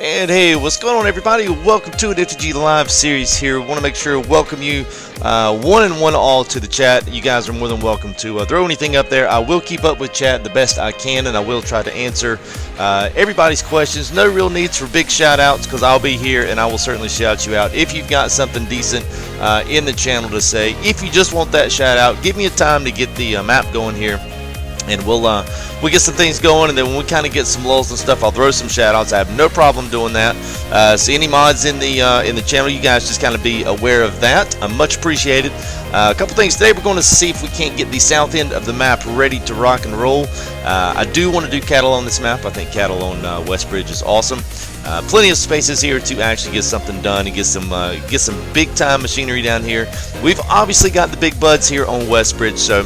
And hey, what's going on, everybody? Welcome to an FTG Live series here. Want to make sure to welcome you one and one all to the chat. You guys are more than welcome to throw anything up there. I will keep up with chat the best I can, and I will try to answer everybody's questions. No real needs for big shout outs because I'll be here and I will certainly shout you out if you've got something decent in the channel to say. If you just want that shout out, give me a time to get the map going here. And we'll get some things going, and then when we kind of get some lulls and stuff, I'll throw some shout-outs. I have no problem doing that. So any mods in the channel, you guys just kind of be aware of that. Much appreciated. A couple things today. We're going to see if we can't get the south end of the map ready to rock and roll. I do want to do cattle on this map. I think cattle on Westbridge is awesome. Plenty of spaces here to actually get something done and get some big-time machinery down here. We've obviously got the big buds here on Westbridge, so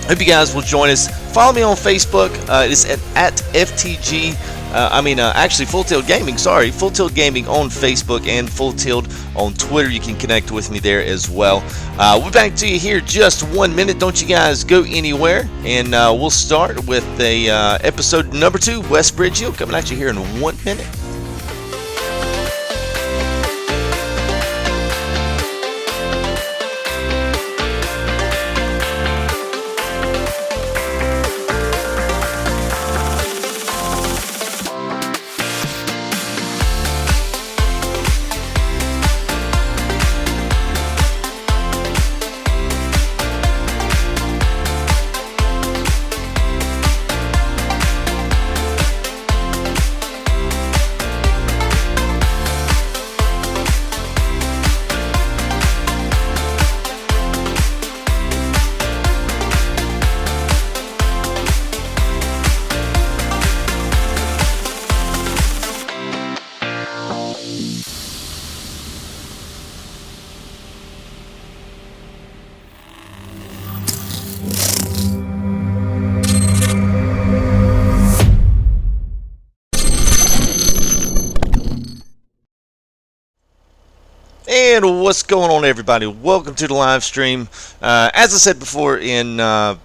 hope you guys will join us. Follow me on Facebook. It is at FTG. Actually, Full Tilt Gaming. Sorry, Full Tilt Gaming on Facebook and Full Tilt on Twitter. You can connect with me there as well. We're back to you here just 1 minute. Don't you guys go anywhere. And we'll start with episode number 2, Westbridge Hill, coming at you here in 1 minute. And what's going on, everybody? Welcome to the live stream. As I said before in my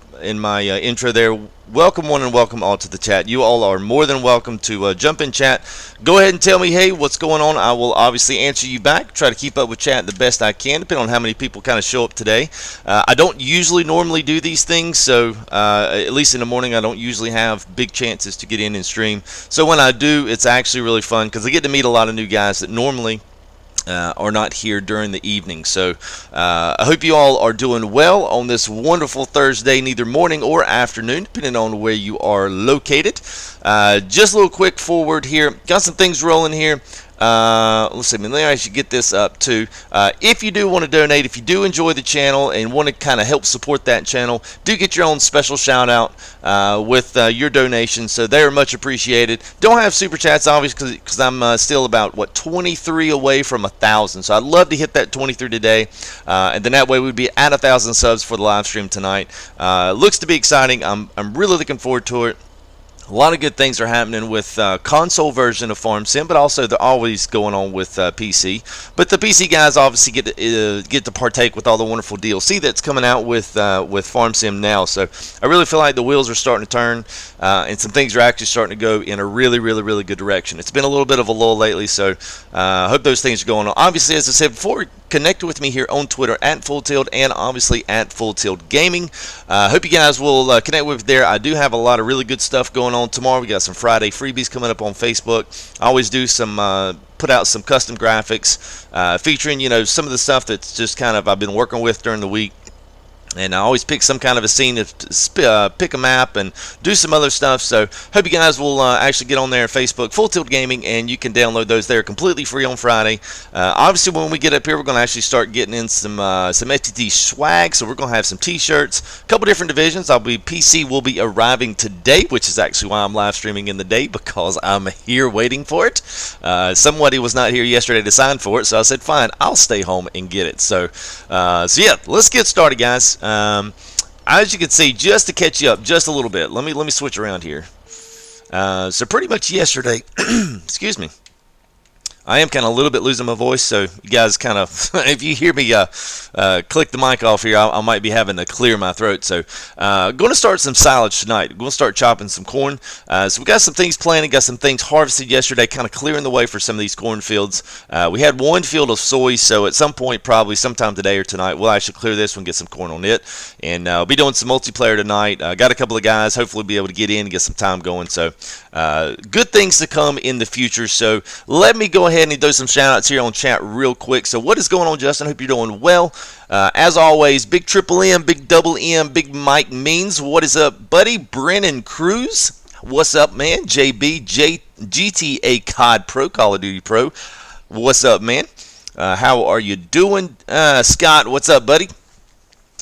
intro there, welcome one and welcome all to the chat. You all are more than welcome to jump in chat. Go ahead and tell me, hey, what's going on? I will obviously answer you back. Try to keep up with chat the best I can, depending on how many people kind of show up today. I don't usually normally do these things, so at least in the morning I don't usually have big chances to get in and stream. So when I do, it's actually really fun because I get to meet a lot of new guys that normally are not here during the evening. So I hope you all are doing well on this wonderful Thursday, neither morning or afternoon, depending on where you are located. Just a little quick forward here. Got some things rolling here. Let's see, maybe I should get this up too. If you do want to donate, if you do enjoy the channel and want to kind of help support that channel, do get your own special shout out with your donations, so they are much appreciated. Don't have super chats obviously because I'm still about 23 away from 1,000, so I'd love to hit that 23 today, and then that way we'd be at 1,000 subs for the live stream tonight. Looks to be exciting. I'm really looking forward to it. A lot of good things are happening with console version of Farm Sim, but also they're always going on with PC. But the PC guys obviously get to partake with all the wonderful DLC that's coming out with Farm Sim now. So I really feel like the wheels are starting to turn, and some things are actually starting to go in a really good direction. It's been a little bit of a lull lately, so I hope those things are going on. Obviously, as I said before, connect with me here on Twitter at Full Tilt and obviously at Full Tilt Gaming. Hope you guys will connect with me there. I do have a lot of really good stuff going on tomorrow. We got some Friday freebies coming up on Facebook. I always do some put out some custom graphics featuring some of the stuff that's just kind of I've been working with during the week. And I always pick some kind of a scene to pick a map and do some other stuff. So hope you guys will actually get on there at Facebook, Full Tilt Gaming, and you can download those there completely free on Friday. Obviously, when we get up here, we're going to actually start getting in some FTT swag. So we're going to have some T-shirts, a couple different divisions. PC will be arriving today, which is actually why I'm live streaming in the day, because I'm here waiting for it. Somebody was not here yesterday to sign for it, so I said, fine, I'll stay home and get it. So yeah, let's get started, guys. As you can see, just to catch you up just a little bit, let me switch around here. So pretty much yesterday, excuse me, I am kind of a little bit losing my voice, so you guys kind of, if you hear me click the mic off here, I might be having to clear my throat. So going to start some silage tonight. We're going to start chopping some corn. So we got some things planted, got some things harvested yesterday, kind of clearing the way for some of these corn fields. We had one field of soy, so at some point, probably sometime today or tonight, we'll actually clear this one, get some corn on it. And we'll be doing some multiplayer tonight. Got a couple of guys, hopefully be able to get in and get some time going. So good things to come in the future. So let me go ahead and do some shout outs here on chat real quick. So what is going on, Justin? Hope you're doing well. As always, big triple M, big double M, big Mike Means. What is up, buddy? Brennan Cruz. What's up, man? JB, GTA COD Pro, Call of Duty Pro. What's up, man? How are you doing? Scott, what's up, buddy?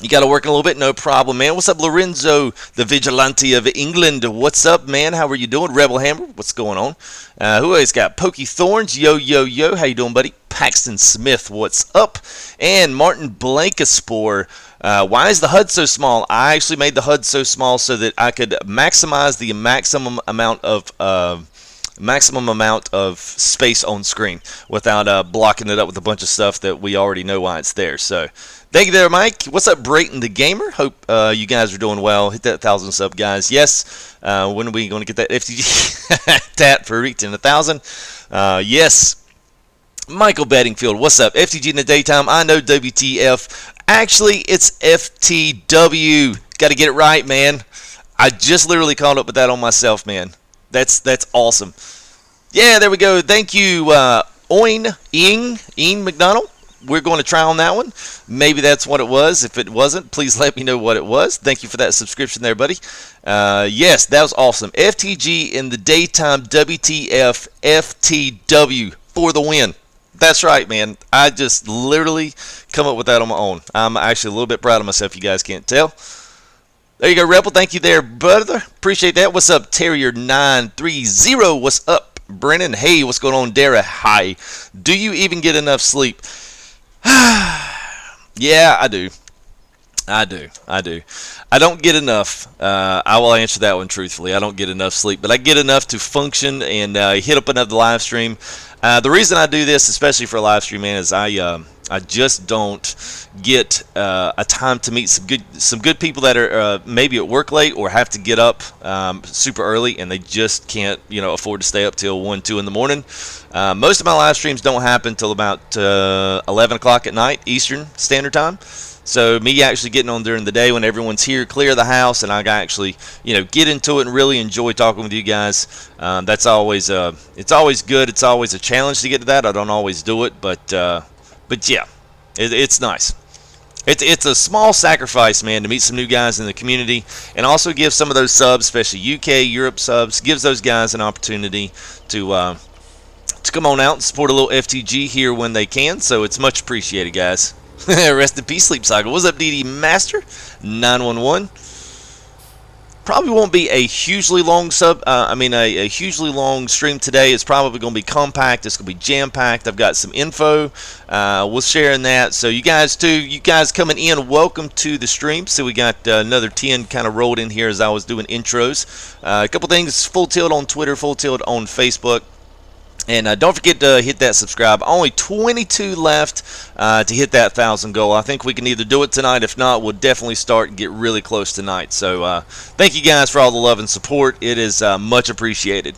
You got to work a little bit, no problem, man. What's up, Lorenzo, the Vigilante of England? What's up, man? How are you doing? Rebel Hammer, what's going on? Who else got? Pokey Thorns, yo, yo, yo. How you doing, buddy? Paxton Smith, what's up? And Martin Blankaspor. Why is the HUD so small? I actually made the HUD so small so that I could maximize the maximum amount of space on screen without blocking it up with a bunch of stuff that we already know why it's there. So thank you there, Mike. What's up, Brayton the Gamer? Hope you guys are doing well. Hit that 1,000 sub, guys. Yes. When are we going to get that FTG tat for reaching 1,000? Yes. Michael Bedingfield, what's up? FTG in the daytime. I know WTF. Actually, it's FTW. Got to get it right, man. I just literally called up with that on myself, man. That's awesome. Yeah, there we go. Thank you, Ian McDonald. We're going to try on that one. Maybe that's what it was. If it wasn't, please let me know what it was. Thank you for that subscription there, buddy. Yes, that was awesome. FTG in the daytime, WTF, FTW for the win. That's right, man. I just literally come up with that on my own. I'm actually a little bit proud of myself, you guys can't tell. There you go, Rebel. Thank you there, brother. Appreciate that. What's up, Terrier930? What's up, Brennan? Hey, what's going on, Dara? Hi. Do you even get enough sleep? Yeah, I do. I don't get enough. I will answer that one truthfully. I don't get enough sleep, but I get enough to function and hit up another live stream. The reason I do this, especially for a live stream, man, is I just don't get a time to meet some good people that are maybe at work late or have to get up super early, and they just can't afford to stay up till 1, 2 in the morning. Most of my live streams don't happen till about 11 o'clock at night Eastern Standard Time. So me actually getting on during the day when everyone's here, clear the house, and I actually get into it and really enjoy talking with you guys. That's always it's always good. It's always a challenge to get to that. I don't always do it, but yeah, it's nice. It's a small sacrifice, man, to meet some new guys in the community and also give some of those subs, especially UK, Europe subs, gives those guys an opportunity to come on out and support a little FTG here when they can. So it's much appreciated, guys. Rest in peace, Sleep Cycle. What's up, DD Master 911? Probably won't be a hugely long a hugely long stream today. It's probably going to be compact. It's going to be jam-packed. I've got some info. We'll share in that. So you guys coming in, welcome to the stream. So we got another 10 kind of rolled in here as I was doing intros. A couple things, full tilt on Twitter, full tilt on Facebook. And don't forget to hit that subscribe. Only 22 left to hit that 1,000 goal. I think we can either do it tonight. If not, we'll definitely start and get really close tonight. So thank you guys for all the love and support. It is much appreciated.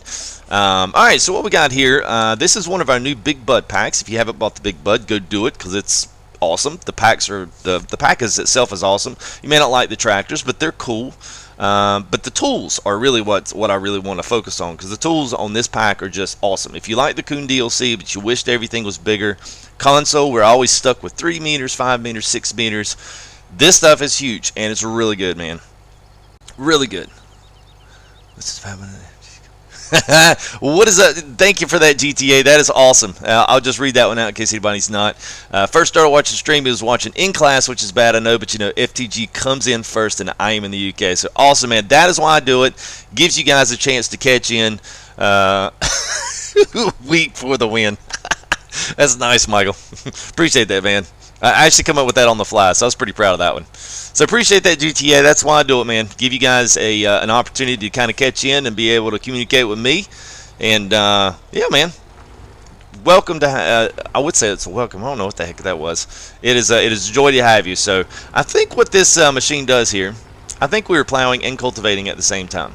All right, so what we got here, this is one of our new Big Bud packs. If you haven't bought the Big Bud, go do it because it's awesome. The pack itself is awesome. You may not like the tractors, but they're cool. But the tools are really what I really want to focus on, because the tools on this pack are just awesome. If you like the Coon DLC, but you wished everything was bigger, console, we're always stuck with 3 meters, 5 meters, 6 meters. This stuff is huge, and it's really good, man. Really good. This is 5 minutes. What is that? Thank you for that, GTA. That is awesome. I'll just read that one out in case anybody's not. First started watching the stream, he was watching in class, which is bad, I know, but FTG comes in first, and I am in the UK. So awesome, man. That is why I do it. Gives you guys a chance to catch in week for the win. That's nice, Michael. Appreciate that, man. I actually come up with that on the fly, so I was pretty proud of that one. So appreciate that, GTA. That's why I do it, man. Give you guys an opportunity to kind of catch in and be able to communicate with me. And, yeah, man. welcome to. I would say it's a welcome. I don't know what the heck that was. It is a joy to have you. So I think what this machine does here, I think we were plowing and cultivating at the same time.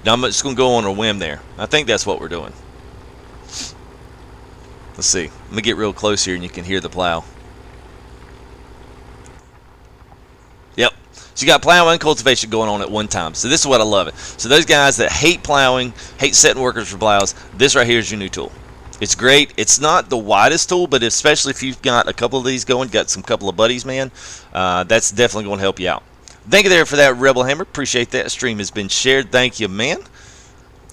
Now I'm just going to go on a whim there. I think that's what we're doing. Let's see. Let me get real close here and you can hear the plow. Yep. So you got plowing and cultivation going on at one time. So this is what I love it. So those guys that hate plowing, hate setting workers for plows, this right here is your new tool. It's great. It's not the widest tool, but especially if you've got a couple of these going, got some couple of buddies, man, that's definitely going to help you out. Thank you there for that, Rebel Hammer. Appreciate that. Stream has been shared. Thank you, man.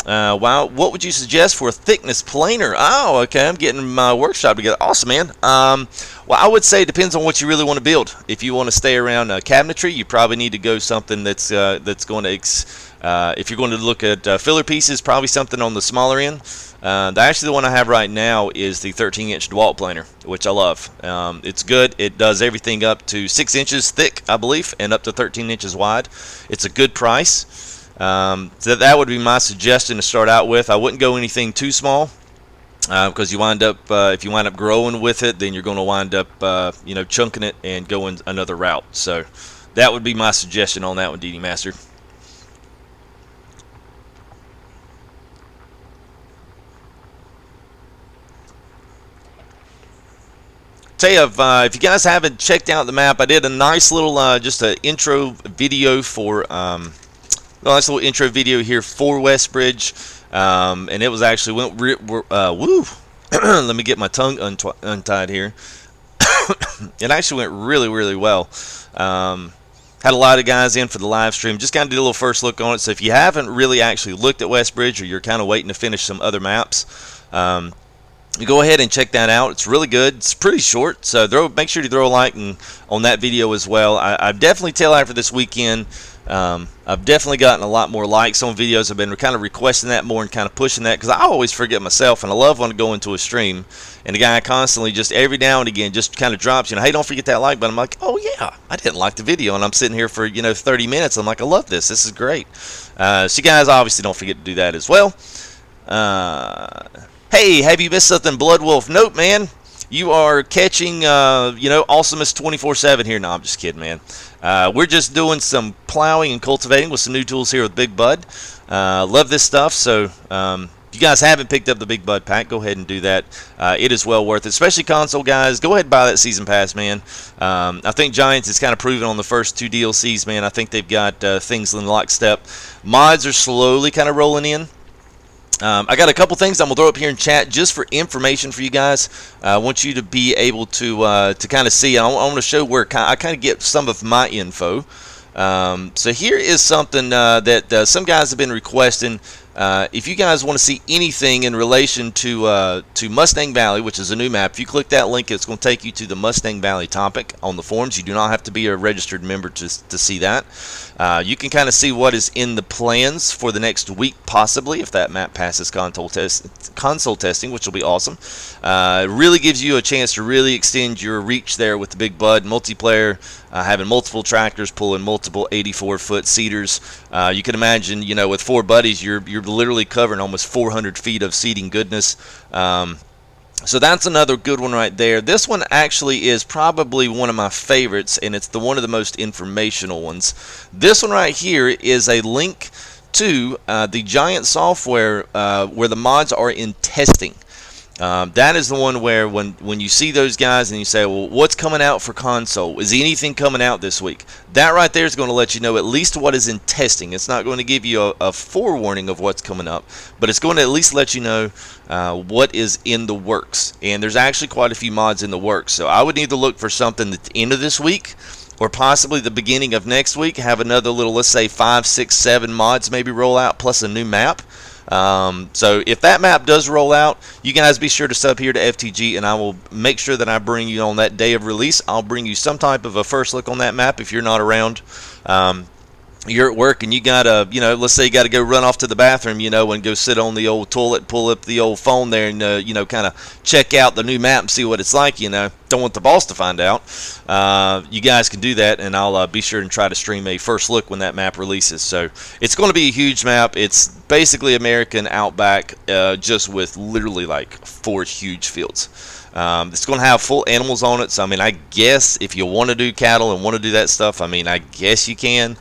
Wow, what would you suggest for a thickness planer? Oh, okay, I'm getting my workshop together. Awesome, man. Well, I would say it depends on what you really want to build. If you want to stay around cabinetry, you probably need to go something that's going to, if you're going to look at filler pieces, probably something on the smaller end. Actually, the one I have right now is the 13-inch DeWalt planer, which I love. It's good. It does everything up to 6 inches thick, I believe, and up to 13 inches wide. It's a good price. So that would be my suggestion to start out with. I wouldn't go anything too small because you wind up if you wind up growing with it, then you're going to wind up chunking it and going another route. So that would be my suggestion on that one, DD Master. Tell you, if you guys haven't checked out the map, I did a nice little just an intro video for. Nice little intro video here for Westbridge, and it was actually woo. Let me get my tongue untied here. It actually went really, really well. Had a lot of guys in for the live stream. Just kind of did a little first look on it. So if you haven't really actually looked at Westbridge, or you're kind of waiting to finish some other maps, you go ahead and check that out. It's really good. It's pretty short, so make sure you throw a like on that video as well. I've definitely tail after this weekend. I've definitely gotten a lot more likes on videos. I've been kind of requesting that more and kind of pushing that because I always forget myself, and I love when I go into a stream and the guy constantly just every now and again just kind of drops, hey, don't forget that like button. I'm like, oh yeah, I didn't like the video, and I'm sitting here for 30 minutes. I'm like, I love this. This is great. So you guys obviously don't forget to do that as well. Hey, have you missed something, Blood Wolf? Nope, man. You are catching, awesomeness 24/7 here. No, I'm just kidding, man. We're just doing some plowing and cultivating with some new tools here with Big Bud. Love this stuff. So if you guys haven't picked up the Big Bud pack, go ahead and do that. It is well worth it, especially console guys. Go ahead and buy that season pass, man. I think Giants is kind of proven on the first 2 DLCs, man. I think they've got things in lockstep. Mods are slowly kind of rolling in. I got a couple things I'm going to throw up here in chat just for information for you guys. I want you to be able to kind of see. I want to show where I kind of get some of my info. So here is something that some guys have been requesting. If you guys want to see anything in relation to Mustang Valley, which is a new map, if you click that link, it's going to take you to the Mustang Valley topic on the forums. You do not have to be a registered member to see that. You can kind of see what is in the plans for the next week, possibly, if that map passes console testing, which will be awesome. It really gives you a chance to really extend your reach there with the Big Bud multiplayer, having multiple tractors pulling multiple 84-foot seeders. You can imagine, with 4 buddies, you're literally covering almost 400 feet of seeding goodness. So that's another good one right there. This one actually is probably one of my favorites, and it's one of the most informational ones. This one right here is a link to the Giant software where the mods are in testing. That is the one where when you see those guys and you say, well, what's coming out for console? Is anything coming out this week? That right there is going to let you know at least what is in testing. It's not going to give you a forewarning of what's coming up, but it's going to at least let you know what is in the works. And there's actually quite a few mods in the works. So I would either look for something at the end of this week or possibly the beginning of next week, have another little, let's say 5, 6, 7 mods maybe roll out plus a new map. So if that map does roll out, you guys be sure to sub here to FTG, and I will make sure that I bring you on that day of release. I'll bring you some type of a first look on that map if you're not around. you're at work and you gotta, let's say you gotta go run off to the bathroom, and go sit on the old toilet, pull up the old phone there, and kind of check out the new map and see what it's like. Don't want the boss to find out. You guys can do that, and I'll be sure and try to stream a first look when that map releases. So it's going to be a huge map. It's basically American Outback, just with literally like 4 huge fields. It's going to have full animals on it. So I guess if you want to do cattle and want to do that stuff, I guess you can.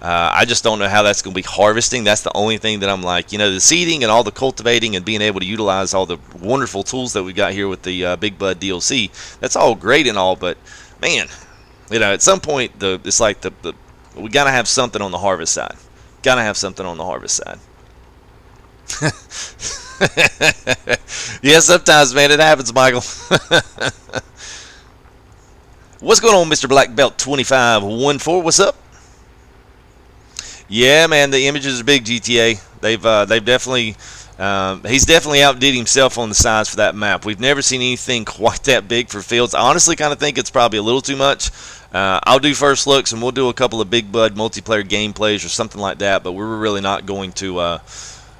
I just don't know how that's going to be harvesting. That's the only thing that I'm like, the seeding and all the cultivating and being able to utilize all the wonderful tools that we got here with the Big Bud DLC. That's all great and all, but man, at some point it's like we got to have something on the harvest side. Got to have something on the harvest side. Yeah, sometimes, man, it happens, Michael. What's going on, Mr. Black Belt 2514? What's up? Yeah, man, the images are big, GTA. They've definitely, he's definitely outdid himself on the size for that map. We've never seen anything quite that big for fields. I honestly kind of think it's probably a little too much. I'll do first looks, and we'll do a couple of Big Bud multiplayer gameplays or something like that, but we're really not going to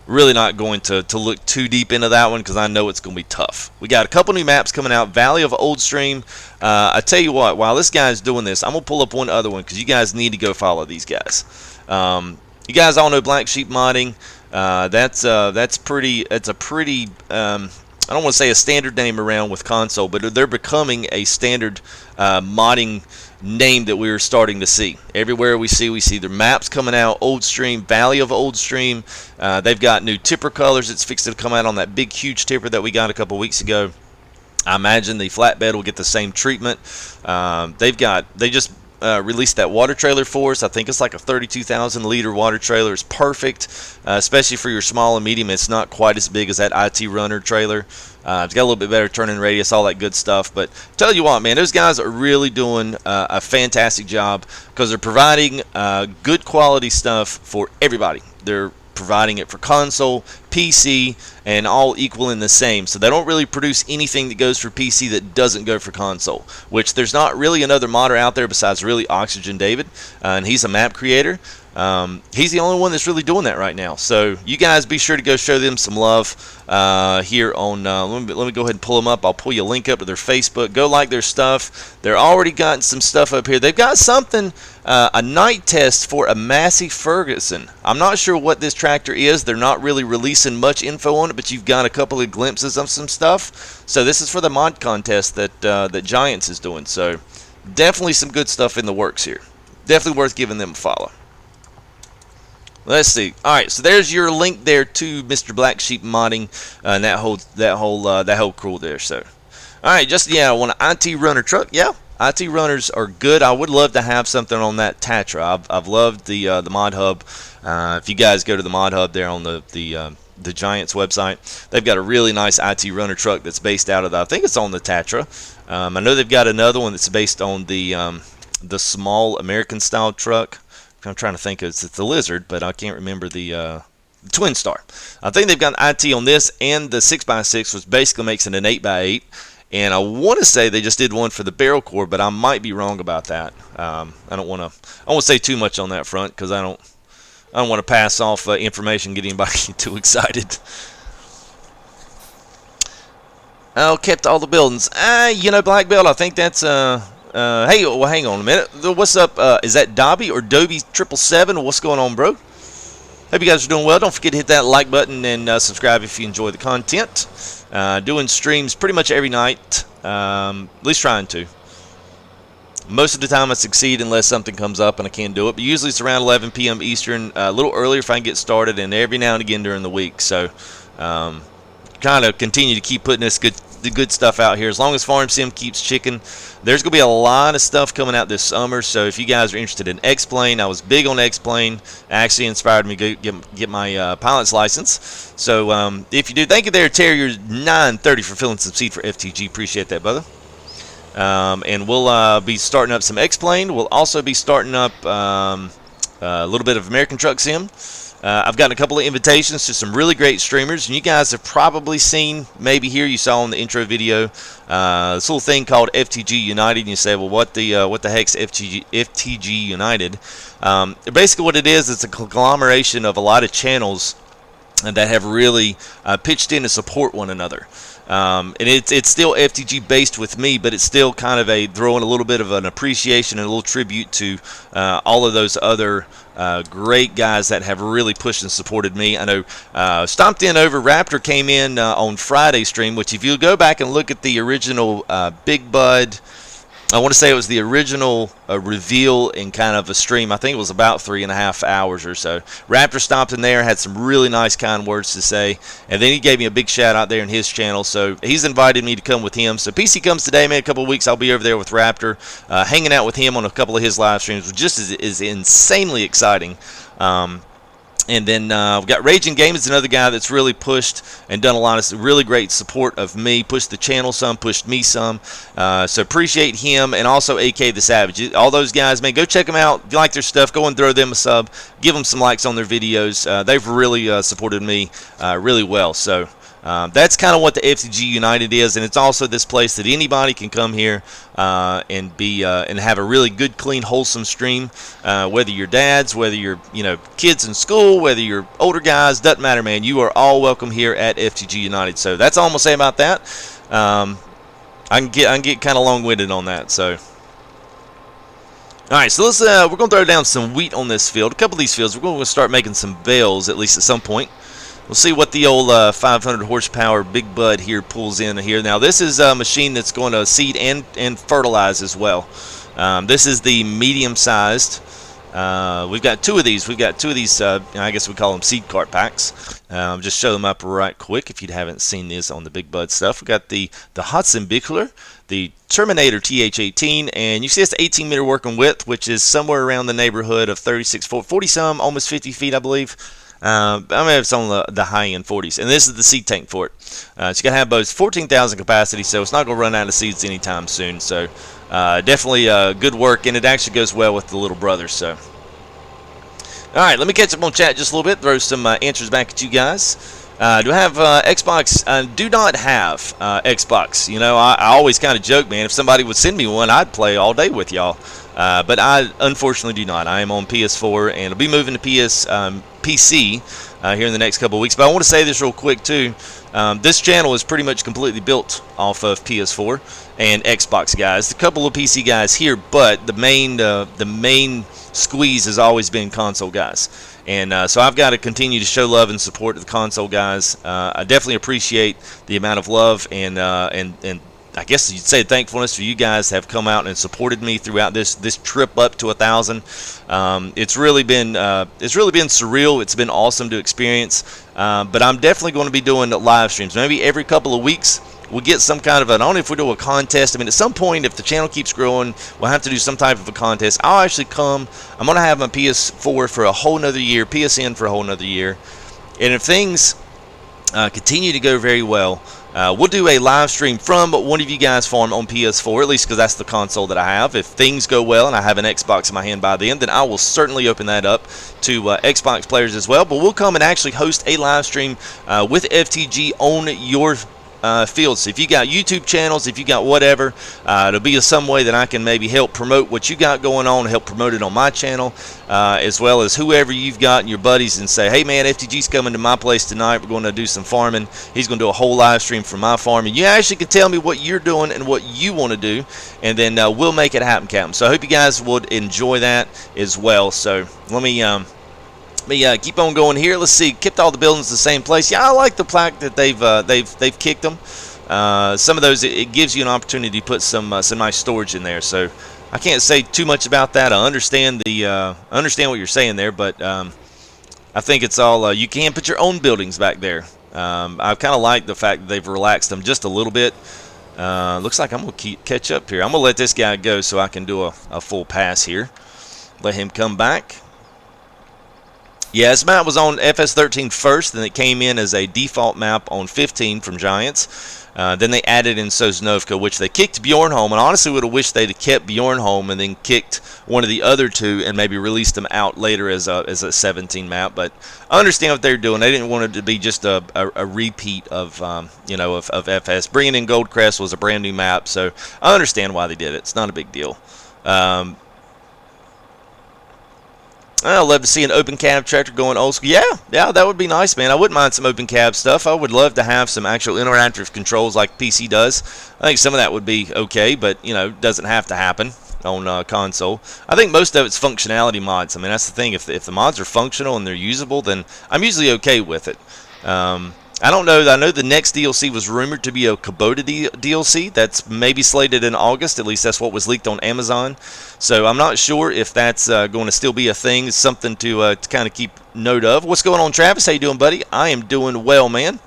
look too deep into that one because I know it's going to be tough. We got a couple new maps coming out. Valley of Oldstream. I tell you what, while this guy's doing this, I'm going to pull up one other one because you guys need to go follow these guys. You guys all know Black Sheep Modding. That's pretty. It's a pretty. I don't want to say a standard name around with console, but they're becoming a standard modding name that we're starting to see. Everywhere we see their maps coming out. Oldstream, Valley of Oldstream. They've got new tipper colors. It's fixed to come out on that big, huge tipper that we got a couple weeks ago. I imagine the flatbed will get the same treatment. They just released that water trailer for us. I think it's like a 32,000 liter water trailer. It's perfect, especially for your small and medium. It's not quite as big as that IT Runner trailer. It's got a little bit better turning radius, all that good stuff. But tell you what, man, those guys are really doing a fantastic job because they're providing good quality stuff for everybody. They're providing it for console, PC, and all equal in the same. So they don't really produce anything that goes for PC that doesn't go for console, which there's not really another modder out there besides really Oxygen David, and he's a map creator. He's the only one that's really doing that right now. So you guys be sure to go show them some love here on, let me go ahead and pull them up. I'll pull you a link up to their Facebook. Go like their stuff. They're already got some stuff up here. They've got something, a night test for a Massey Ferguson. I'm not sure what this tractor is. They're not really releasing much info on it, but you've got a couple of glimpses of some stuff. So this is for the mod contest that Giants is doing. So definitely some good stuff in the works here. Definitely worth giving them a follow. Let's see. All right, so there's your link there to Mr. Black Sheep Modding and that whole crew there. So, all right, I want an IT Runner truck. Yeah, IT Runners are good. I would love to have something on that Tatra. I've loved the Mod Hub. If you guys go to the Mod Hub there on the Giants website, they've got a really nice IT Runner truck that's based out of I think it's on the Tatra. I know they've got another one that's based on the small American style truck. I'm trying to think. It's the Lizard, but I can't remember the Twin Star. I think they've got an IT on this, and the 6x6, which basically makes it an 8x8. And I want to say they just did one for the barrel core, but I might be wrong about that. I won't say too much on that front because I don't want to pass off information, get anybody too excited. Oh, kept all the buildings. Black Belt. I think that's hey, well, hang on a minute. What's up? Is that Dobby or Dobie 777? What's going on, bro? Hope you guys are doing well. Don't forget to hit that like button and subscribe if you enjoy the content. Doing streams pretty much every night, at least trying to. Most of the time I succeed unless something comes up and I can't do it. But usually it's around 11 p.m. Eastern, a little earlier if I can get started, and every now and again during the week. So kind of continue to keep putting the good stuff out here. As long as Farm Sim keeps chicken, there's going to be a lot of stuff coming out this summer. So if you guys are interested in X-Plane, I was big on X-Plane. Actually inspired me to get my pilot's license. So if you do, thank you there, Terrier930 for filling some seed for FTG. Appreciate that, brother. And we'll be starting up some X-Plane. We'll also be starting up a little bit of American Truck Sim. I've gotten a couple of invitations to some really great streamers, and you guys have probably seen, maybe here you saw in the intro video, this little thing called FTG United, and you say, well, what the heck's FTG United? Basically what it is, it's a conglomeration of a lot of channels that have really pitched in to support one another. And it's still FTG based with me, but it's still kind of throwing a little bit of an appreciation and a little tribute to all of those other great guys that have really pushed and supported me. I know Stomped In Over Raptor came in on Friday stream, which if you go back and look at the original Big Bud, I want to say it was the original reveal in kind of a stream. I think it was about 3.5 hours or so. Raptor stopped in there, had some really nice kind words to say, and then he gave me a big shout out there in his channel. So he's invited me to come with him. So PC comes today, man. A couple of weeks I'll be over there with Raptor, hanging out with him on a couple of his live streams, which just is insanely exciting. And then we've got Raging Game is another guy that's really pushed and done a lot of really great support of me, pushed the channel some, pushed me some. So appreciate him, and also AK the Savage. All those guys, man, go check them out. If you like their stuff, go and throw them a sub. Give them some likes on their videos. They've really supported me really well. So that's kind of what the FTG United is, and it's also this place that anybody can come here and have a really good, clean, wholesome stream. Whether you're dads, whether you're kids in school, whether you're older guys, doesn't matter, man. You are all welcome here at FTG United. So that's all I'm gonna say about that. I can get kind of long-winded on that. So. All right, so let's we're gonna throw down some wheat on this field. A couple of these fields, we're gonna start making some bales at least at some point. We'll see what the old 500 horsepower Big Bud here pulls in here. Now, this is a machine that's going to seed and fertilize as well. This is the medium-sized. We've got two of these. We've got two of these, I guess we call them seed cart packs. Just show them up right quick if you haven't seen this on the Big Bud stuff. We've got the Hudson Bickler, the Terminator TH18, and you see it's the 18-meter working width, which is somewhere around the neighborhood of 36, 40-some, almost 50 feet, I believe. I mean, it's on the high-end 40s, and this is the seed tank for it. So you got to have both 14,000 capacity, so it's not going to run out of seeds anytime soon. So definitely good work, and it actually goes well with the little brother. So, all right, let me catch up on chat just a little bit, throw some answers back at you guys. Do I have Xbox? I do not have Xbox. I always kind of joke, man, if somebody would send me one, I'd play all day with y'all. But I unfortunately do not. I am on PS4, and I'll be moving to PC here in the next couple of weeks. But I want to say this real quick too. This channel is pretty much completely built off of PS4 and Xbox guys. A couple of PC guys here, but the main squeeze has always been console guys. And so I've got to continue to show love and support to the console guys. I definitely appreciate the amount of love and I guess you'd say thankfulness for you guys have come out and supported me throughout this trip up to 1,000. It's really been surreal. It's been awesome to experience. But I'm definitely going to be doing live streams. Maybe every couple of weeks we'll get some kind of I don't know if we do a contest. I mean, at some point, if the channel keeps growing, we'll have to do some type of a contest. I'll actually come. I'm going to have my PS4 for a whole nother year, PSN for a whole nother year, and if things continue to go very well, we'll do a live stream from one of you guys' farm on PS4, at least because that's the console that I have. If things go well and I have an Xbox in my hand by then I will certainly open that up to Xbox players as well. But we'll come and actually host a live stream with FTG on your field. So if you got YouTube channels, if you got whatever, it'll be some way that I can maybe help promote what you got going on, help promote it on my channel, as well as whoever you've got and your buddies, and say, hey man, FTG's coming to my place tonight. We're going to do some farming. He's going to do a whole live stream from my farm, and you actually can tell me what you're doing and what you want to do, and then we'll make it happen, Captain. So I hope you guys would enjoy that as well. So let me keep on going here. Let's see. Kept all the buildings the same place. Yeah, I like the plaque that they've kicked them. Some of those it gives you an opportunity to put some nice storage in there. So I can't say too much about that. I understand what you're saying there, but I think it's all you can put your own buildings back there. I kind of like the fact that they've relaxed them just a little bit. Looks like I'm gonna catch up here. I'm gonna let this guy go so I can do a full pass here. Let him come back. Yeah, this map was on FS17 first, and it came in as a default map on 15 from Giants. Then they added in Sosnovka, which they kicked Bjorn home, and honestly would have wished they'd have kept Bjorn home and then kicked one of the other two and maybe released them out later as a 17 map. But I understand what they're doing. They didn't want it to be just a repeat of of FS. Bringing in Goldcrest was a brand new map, so I understand why they did it. It's not a big deal. I'd love to see an open cab tractor going old school. Yeah, that would be nice, man. I wouldn't mind some open cab stuff. I would love to have some actual interactive controls like PC does. I think some of that would be okay, but doesn't have to happen on console. I think most of it's functionality mods. I mean, that's the thing. If the mods are functional and they're usable, then I'm usually okay with it. I don't know. I know the next DLC was rumored to be a Kubota DLC. That's maybe slated in August. At least that's what was leaked on Amazon. So I'm not sure if that's going to still be a thing. It's something to kind of keep note of. What's going on, Travis? How you doing, buddy? I am doing well, man.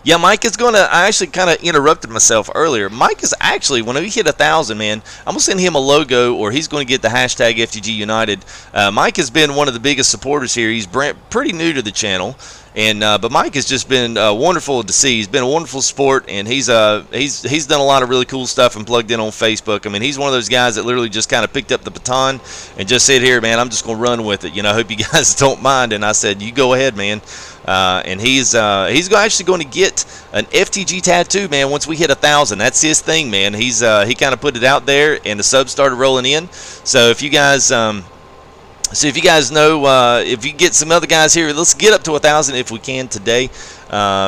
Yeah, Mike is going to, I actually kind of interrupted myself earlier. Mike is actually, when we hit 1,000, man, I'm going to send him a logo, or he's going to get the hashtag FTG United. Mike has been one of the biggest supporters here. He's pretty new to the channel. But Mike has just been wonderful to see. He's been a wonderful sport, and he's done a lot of really cool stuff and plugged in on Facebook. I mean, he's one of those guys that literally just kind of picked up the baton and just said, "Here, man, I'm just going to run with it. I hope you guys don't mind." And I said, "You go ahead, man." And he's actually going to get an FTG tattoo, man. Once we hit 1,000, that's his thing, man. He kind of put it out there, and the subs started rolling in. So if you guys. So if you guys know, if you get some other guys here, let's get up to 1,000 if we can today.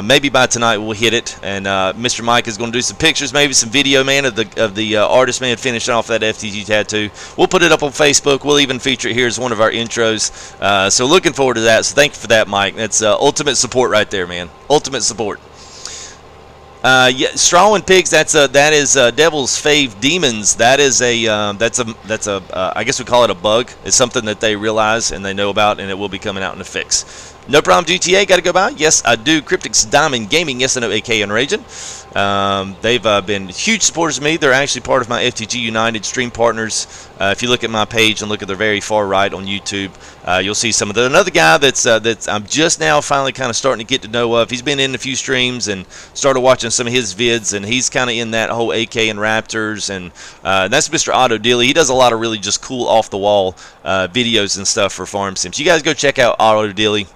Maybe by tonight we'll hit it. And Mr. Mike is going to do some pictures, maybe some video, man, of the artist, man, finishing off that FTG tattoo. We'll put it up on Facebook. We'll even feature it here as one of our intros. So looking forward to that. So thank you for that, Mike. That's ultimate support right there, man. Ultimate support. Yeah, Straw and Pigs. That is Devil's Fave Demons. That is I guess we call it a bug. It's something that they realize and they know about, and it will be coming out in a fix. No problem, GTA. Got to go by? Yes, I do. Cryptic's Diamond Gaming. Yes, I know. AK and Raging. They've been huge supporters of me. They're actually part of my FTG United stream partners. If you look at my page and look at the very far right on YouTube, you'll see some of another guy that's I'm just now finally kind of starting to get to know of. He's been in a few streams and started watching some of his vids, and he's kind of in that whole AK and Raptors, and that's Mr. Otto Dilly. He does a lot of really just cool off the wall videos and stuff for farm sims. You guys go check out Otto Dilly.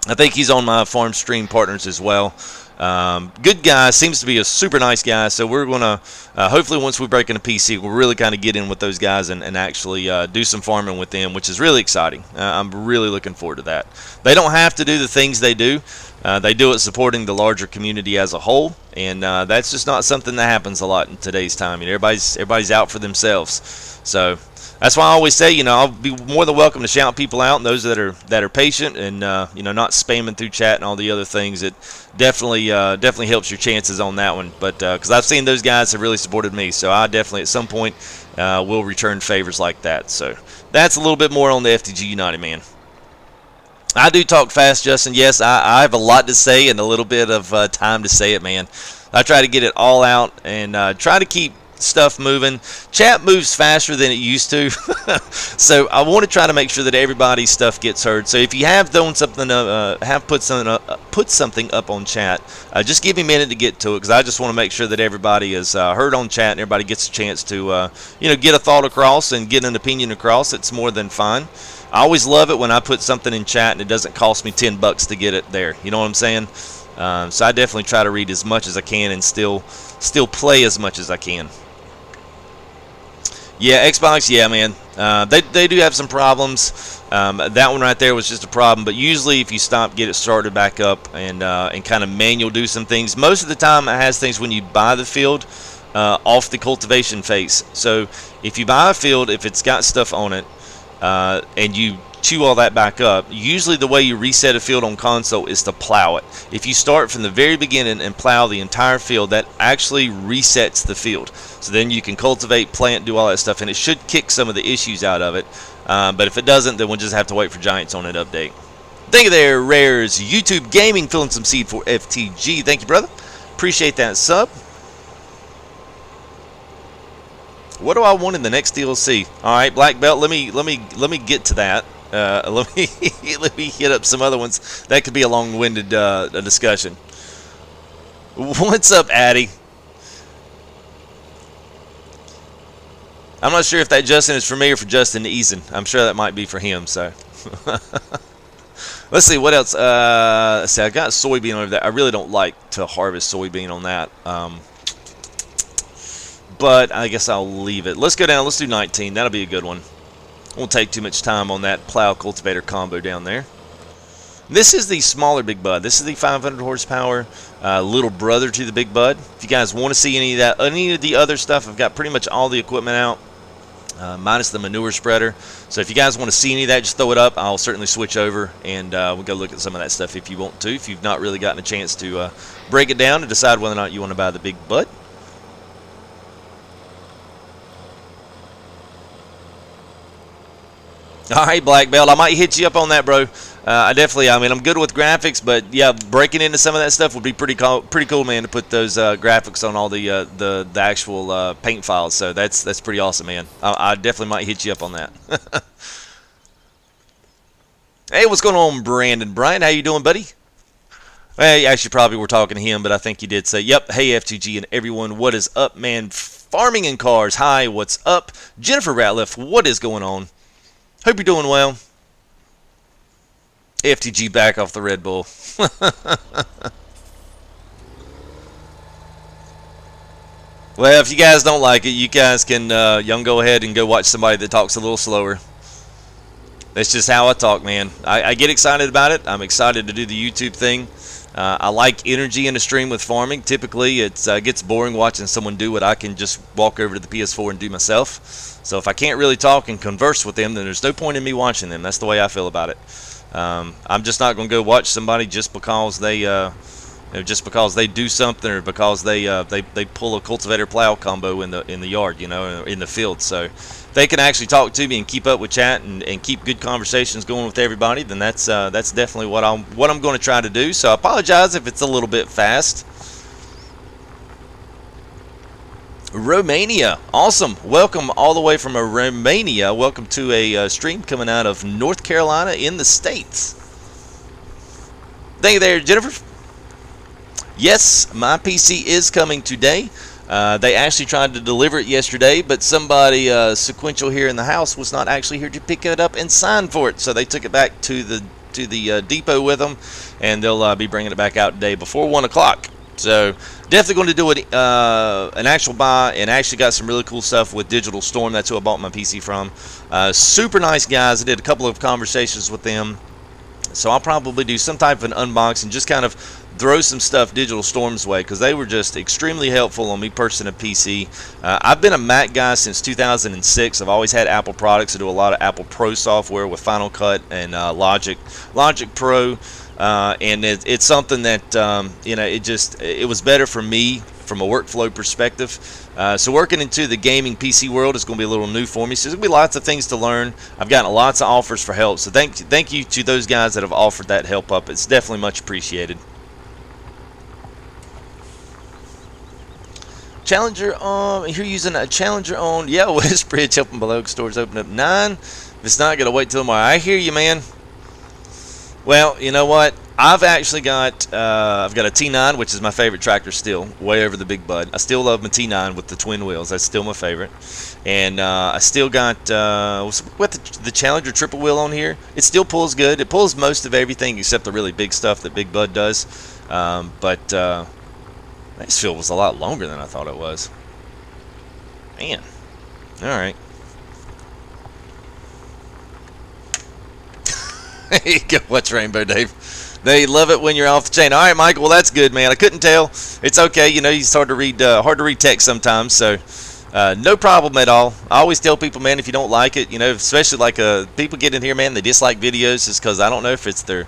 I think he's on my farm stream partners as well. Good guy, seems to be a super nice guy. So we're gonna hopefully once we break into PC, we'll really kind of get in with those guys and actually do some farming with them, which is really exciting. I'm really looking forward to that. They don't have to do the things they do. They do it supporting the larger community as a whole, and that's just not something that happens a lot in today's time. Everybody's out for themselves. So that's why I always say, I'll be more than welcome to shout people out, and those that are patient and not spamming through chat and all the other things. It definitely helps your chances on that one. But because I've seen those guys have really supported me, so I definitely at some point will return favors like that. So that's a little bit more on the FTG United, man. I do talk fast, Justin. Yes, I have a lot to say and a little bit of time to say it, man. I try to get it all out and try to keep stuff moving. Chat moves faster than it used to, so I want to try to make sure that everybody's stuff gets heard. So if you have done something, put something up on chat, just give me a minute to get to it, because I just want to make sure that everybody is heard on chat and everybody gets a chance to get a thought across and get an opinion across. It's more than fine. I always love it when I put something in chat and it doesn't cost me $10 to get it there. You know what I'm saying? So I definitely try to read as much as I can and still play as much as I can. Yeah, Xbox, yeah, man. They do have some problems. That one right there was just a problem. But usually if you stop, get it started back up, and kind of manual do some things. Most of the time it has things when you buy the field off the cultivation phase. So if you buy a field, if it's got stuff on it, and you chew all that back up, usually the way you reset a field on console is to plow it. If you start from the very beginning and plow the entire field, that actually resets the field. So then you can cultivate, plant, do all that stuff, and it should kick some of the issues out of it. But if it doesn't, then we'll just have to wait for Giants on an update. Thank you there, Rares. YouTube Gaming filling some seed for FTG. Thank you, brother. Appreciate that sub. What do I want in the next DLC? All right, Black Belt. Let me get to that. Let me hit up some other ones. That could be a long-winded discussion. What's up, Addy? I'm not sure if that Justin is for me or for Justin Eason. I'm sure that might be for him. So let's see what else. Let's see, I got soybean over there. I really don't like to harvest soybean on that. But I guess I'll leave it. Let's go down. Let's do 19. That'll be a good one. Won't take too much time on that plow cultivator combo down there. This is the smaller Big Bud. This is the 500 horsepower little brother to the Big Bud. If you guys want to see any of that, any of the other stuff, I've got pretty much all the equipment out, minus the manure spreader. So if you guys want to see any of that, just throw it up. I'll certainly switch over and we'll go look at some of that stuff if you want to. If you've not really gotten a chance to break it down and decide whether or not you want to buy the Big Bud. All right, Black Belt. I might hit you up on that, bro. I mean, I'm good with graphics, but yeah, breaking into some of that stuff would be pretty cool, man. To put those graphics on all the actual paint files. So that's pretty awesome, man. I definitely might hit you up on that. Hey, what's going on, Brandon? Brian, how you doing, buddy? Hey, actually, probably we're talking to him, but I think you did say, yep. Hey, FTG and everyone, what is up, man? Farming and Cars. Hi, what's up? Jennifer Ratliff, what is going on? Hope you're doing well. FTG back off the Red Bull. Well, if you guys don't like it, you guys can y'all can go ahead and go watch somebody that talks a little slower. That's just how I talk, man. I get excited about it. I'm excited to do the YouTube thing. I like energy in the stream with farming. Typically, it gets boring watching someone do what I can just walk over to the PS4 and do myself. So if I can't really talk and converse with them, then there's no point in me watching them. That's the way I feel about it. I'm just not going to go watch somebody just because they do something or because they pull a cultivator plow combo in the yard, you know, in the field. So they can actually talk to me and keep up with chat and keep good conversations going with everybody, then that's definitely what I'm going to try to do. So I apologize if it's a little bit fast. Romania, awesome! Welcome all the way from Romania. Welcome to a stream coming out of North Carolina in the States. Thank you there, Jennifer. Yes, my PC is coming today. They actually tried to deliver it yesterday, but somebody sequential here in the house was not actually here to pick it up and sign for it, so they took it back to the depot with them, and they'll be bringing it back out today before 1 o'clock. So definitely going to do an actual buy, and actually got some really cool stuff with Digital Storm. That's who I bought my PC from. Super nice guys. I did a couple of conversations with them. So I'll probably do some type of an unboxing, just kind of throw some stuff Digital Storm's way, because they were just extremely helpful on me purchasing a PC. I've been a Mac guy since 2006. I've always had Apple products. I do a lot of Apple Pro software with Final Cut and Logic Pro. And it's something that you know, it was better for me from a workflow perspective. So working into the gaming PC world is going to be a little new for me. So there's going to be lots of things to learn. I've gotten lots of offers for help. So thank you to those guys that have offered that help up. It's definitely much appreciated. Challenger on, you're using a Challenger on, yeah, Westbridge helping below stores open up 9. If it's not, gonna wait till tomorrow. I hear you, man. Well, you know what? I've actually got I've got a T9, which is my favorite tractor still, way over the Big Bud. I still love my T9 with the twin wheels. That's still my favorite. And I still got with the Challenger triple wheel on here. It still pulls good. It pulls most of everything except the really big stuff that Big Bud does. But this field was a lot longer than I thought it was. Man. All right. There you go. What's Rainbow Dave? They love it when you're off the chain. All right, Michael. Well, that's good, man. I couldn't tell. It's okay. You know, it's hard to read text sometimes. So no problem at all. I always tell people, man, if you don't like it, you know, especially like people get in here, man, they dislike videos, is because I don't know if it's their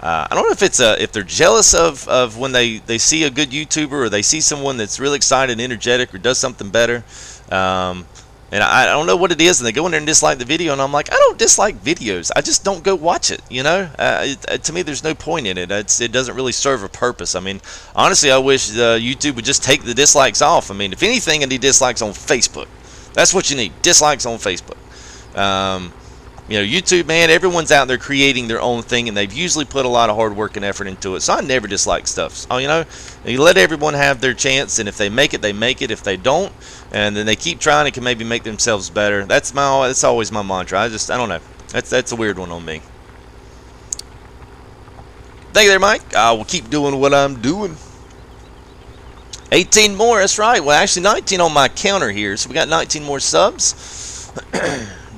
I don't know if it's if they're jealous of when they see a good YouTuber, or they see someone that's really excited and energetic or does something better. And I don't know what it is, and they go in there and dislike the video, and I'm like, I don't dislike videos. I just don't go watch it, you know? To me, there's no point in it. It doesn't really serve a purpose. I mean, honestly, I wish YouTube would just take the dislikes off. I mean, if anything, I need dislikes on Facebook. That's what you need, dislikes on Facebook. You know, YouTube, man, everyone's out there creating their own thing, and they've usually put a lot of hard work and effort into it. So I never dislike stuff. So, you know, you let everyone have their chance, and if they make it, they make it. If they don't, and then they keep trying, it can maybe make themselves better. That's always my mantra. I don't know. That's a weird one on me. Thank you there, Mike. I will keep doing what I'm doing. 18 more, that's right. Well, actually 19 on my counter here. So we got 19 more subs.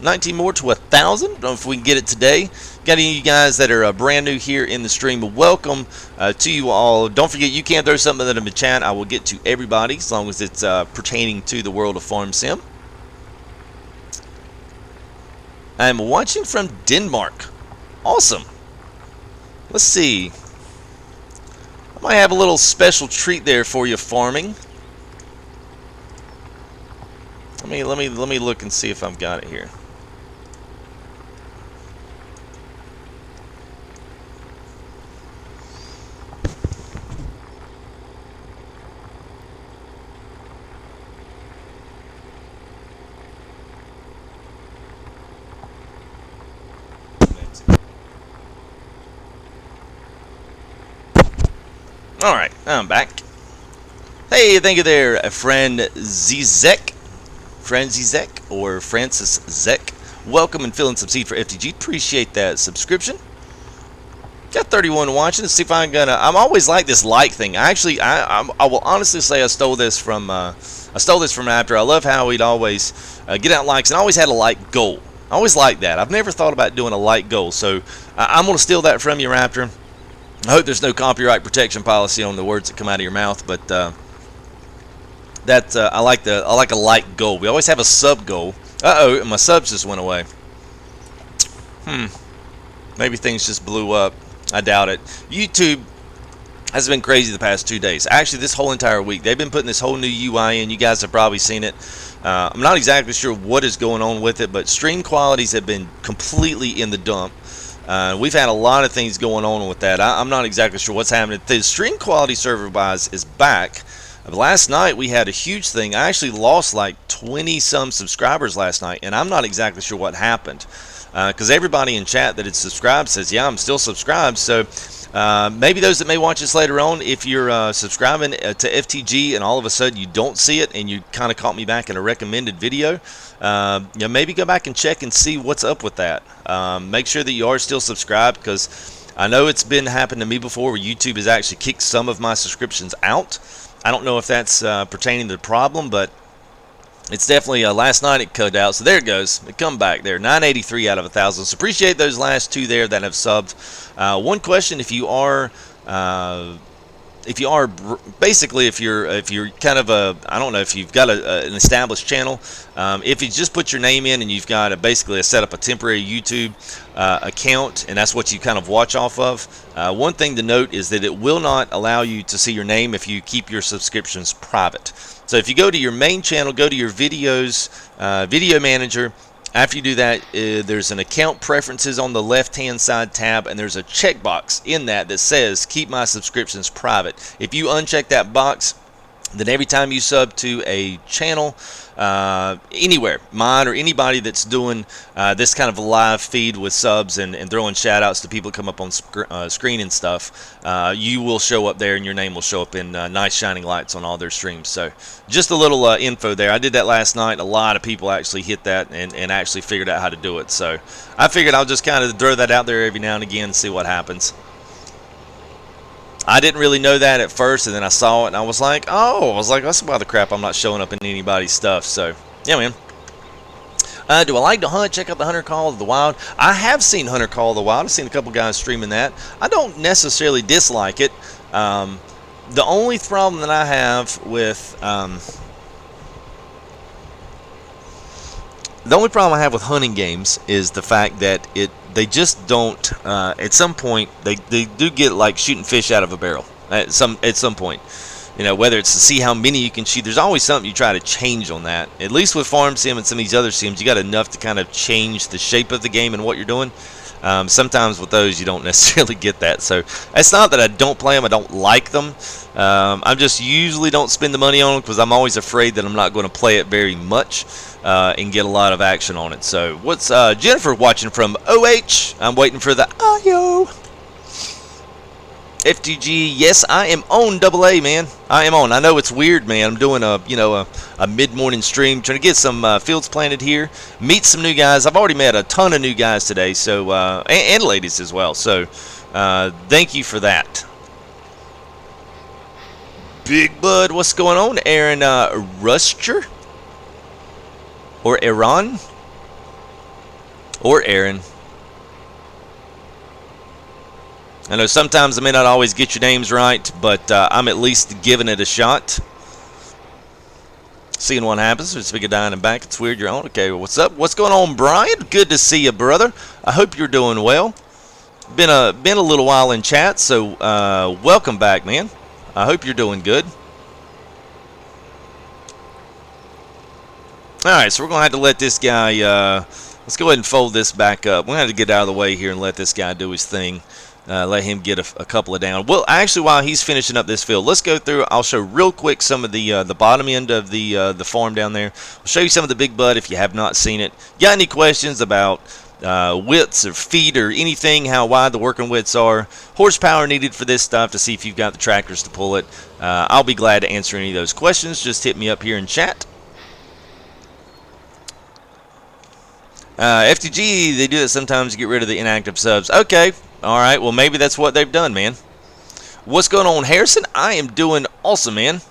19 more to 1,000. Don't know if we can get it today. Got any of you guys that are brand new here in the stream, welcome to you all. Don't forget, you can throw something in the chat. I will get to everybody as long as it's pertaining to the world of Farm Sim. I'm watching from Denmark. Awesome. Let's see. I might have a little special treat there for you, farming. Let me look and see if I've got it here. Alright, I'm back. Hey, thank you there, friend Zizek. Friend Zizek, or Francis Zek. Welcome and filling some seed for FTG. Appreciate that subscription. Got 31 watching. Let's see if I'm gonna. I'm always like this like thing. I will honestly say I stole this from After. I love how he'd always get out likes and always had a like goal. I always like that. I've never thought about doing a like goal, so I'm gonna steal that from you, Raptor. I hope there's no copyright protection policy on the words that come out of your mouth, but I like a like goal. We always have a sub goal. Uh-oh, my subs just went away. Maybe things just blew up. I doubt it. YouTube has been crazy the past 2 days. Actually, this whole entire week. They've been putting this whole new UI in. You guys have probably seen it. I'm not exactly sure what is going on with it, but stream qualities have been completely in the dump. We've had a lot of things going on with that. I'm not exactly sure what's happening. The stream quality server-wise is back. Last night we had a huge thing. I actually lost like 20-some subscribers last night, and I'm not exactly sure what happened. Because everybody in chat that had subscribed says, yeah, I'm still subscribed. So maybe those that may watch this later on, if you're subscribing to FTG and all of a sudden you don't see it and you kind of caught me back in a recommended video, maybe go back and check and see what's up with that. Make sure that you are still subscribed, because I know it's been happened to me before where YouTube has actually kicked some of my subscriptions out. I don't know if that's pertaining to the problem, but it's definitely last night it cut out. So there it goes. It come back there. 983 out of 1,000. So appreciate those last two there that have subbed. One question: if you are basically if you're kind of a, I don't know if you've got an established channel, if you just put your name in and you've got basically set up a temporary YouTube account, and that's what you kind of watch off of, one thing to note is that it will not allow you to see your name if you keep your subscriptions private. So if you go to your main channel, go to your videos, video manager. After you do that, there's an account preferences on the left-hand side tab, and there's a checkbox in that says keep my subscriptions private. If you uncheck that box, then every time you sub to a channel, anywhere, mine or anybody that's doing this kind of a live feed with subs and throwing shout outs to people that come up on screen and stuff, you will show up there and your name will show up in nice shining lights on all their streams. So just a little info there. I did that last night. A lot of people actually hit that and actually figured out how to do it. So I figured I'll just kind of throw that out there every now and again and see what happens. I didn't really know that at first, and then I saw it, and I was like, that's why the crap I'm not showing up in anybody's stuff. So, yeah, man. Do I like to hunt? Check out the Hunter Call of the Wild. I have seen Hunter Call of the Wild. I've seen a couple guys streaming that. I don't necessarily dislike it. The only problem that I have with hunting games is the fact that they just don't, at some point, they do get like shooting fish out of a barrel at some point. You know, whether it's to see how many you can shoot, there's always something you try to change on that. At least with Farm Sim and some of these other sims, you got enough to kind of change the shape of the game and what you're doing. Sometimes with those you don't necessarily get that. So it's not that I don't play them, I don't like them. I just usually don't spend the money on them because I'm always afraid that I'm not going to play it very much and get a lot of action on it. So what's Jennifer watching from OH? I'm waiting for the IO. FTG, yes, I am on AA, man. I am on. I know it's weird, man. I'm doing a mid-morning stream, trying to get some fields planted here, meet some new guys. I've already met a ton of new guys today, so and ladies as well. So thank you for that. Big Bud, what's going on? Aaron Ruster? Or Aaron? Or Aaron? I know sometimes I may not always get your names right, but I'm at least giving it a shot. Seeing what happens. Speaking of dying and back, it's weird you're on. Okay, what's up? What's going on, Brian? Good to see you, brother. I hope you're doing well. Been a little while in chat, so welcome back, man. I hope you're doing good. All right, so we're gonna have to let this guy. Let's go ahead and fold this back up. We're gonna have to get out of the way here and let this guy do his thing. Let him get a couple of down. Well, actually, while he's finishing up this field, let's go through. I'll show real quick some of the bottom end of the farm down there. I'll show you some of the Big Bud if you have not seen it. Got any questions about widths or feet or anything, how wide the working widths are, horsepower needed for this stuff to see if you've got the tractors to pull it? I'll be glad to answer any of those questions. Just hit me up here in chat. FTG, they do that sometimes to get rid of the inactive subs. Okay. All right, well, maybe that's what they've done, man. What's going on, Harrison? I am doing awesome, man.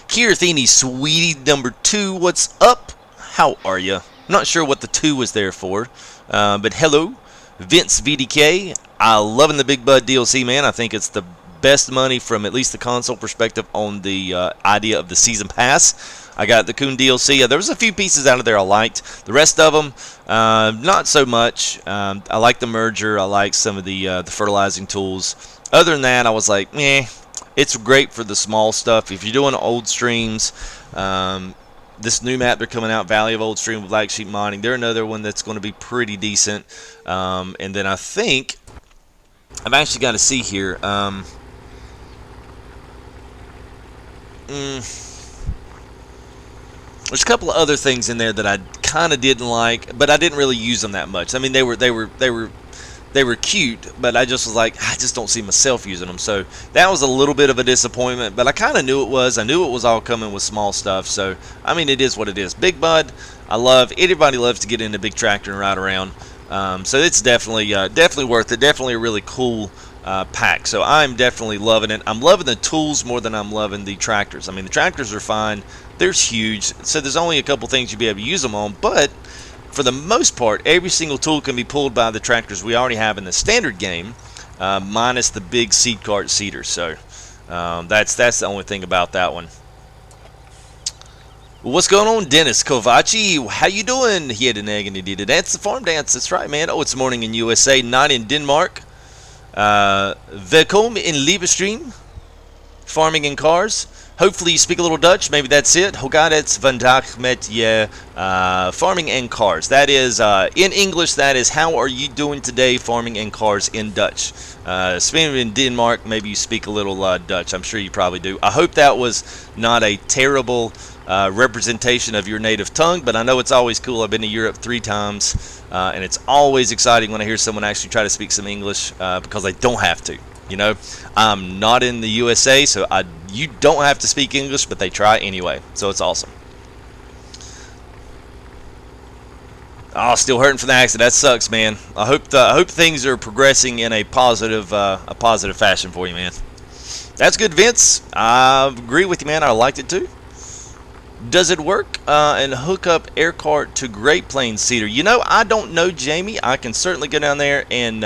Kirathini, sweetie number 2, what's up? How are you? I'm not sure what the 2 was there for, but hello. Vince VDK, I'm loving the Big Bud DLC, man. I think it's the best money from at least the console perspective on the idea of the Season Pass. I got the Coon DLC. There was a few pieces out of there I liked. The rest of them, not so much. I like the merger. I like some of the fertilizing tools. Other than that, I was like, meh. It's great for the small stuff. If you're doing old streams, this new map they're coming out, Valley of Old Stream with Black Sheep Mining, they're another one that's going to be pretty decent. And then I think I've actually got to see here. There's a couple of other things in there that I kind of didn't like, but I didn't really use them that much. I mean, they were cute, but I just was like, I just don't see myself using them. So that was a little bit of a disappointment, but I kind of knew it was. I knew it was all coming with small stuff. So I mean, it is what it is. Big Bud, I love. Everybody loves to get in a big tractor and ride around. So it's definitely worth it. Definitely a really cool pack. So I'm definitely loving it. I'm loving the tools more than I'm loving the tractors. I mean, the tractors are fine. They're huge, so there's only a couple things you'll be able to use them on, but for the most part, every single tool can be pulled by the tractors we already have in the standard game, minus the big seed cart seeders. So that's the only thing about that one. What's going on, Dennis Kovaci? How you doing? He had an egg and he did it. That's the farm dance. That's right, man. Oh, it's morning in USA, not in Denmark. Welkom in LIVESTREAM. Farming in cars. Hopefully you speak a little Dutch. Maybe that's it. Hoe gaat het vandaag met je farming and cars? That is, in English, that is, how are you doing today farming and cars in Dutch? Speaking in Denmark, maybe you speak a little Dutch. I'm sure you probably do. I hope that was not a terrible representation of your native tongue, but I know it's always cool. I've been to Europe 3 times, and it's always exciting when I hear someone actually try to speak some English because they don't have to. You know, I'm not in the USA, so you don't have to speak English, but they try anyway, so it's awesome. Oh, still hurting from the accident. That sucks, man. I hope things are progressing in a positive fashion for you, man. That's good, Vince. I agree with you, man. I liked it too. Does it work and hook up air cart to Great Plains Cedar? You know, I don't know, Jamie. I can certainly go down there and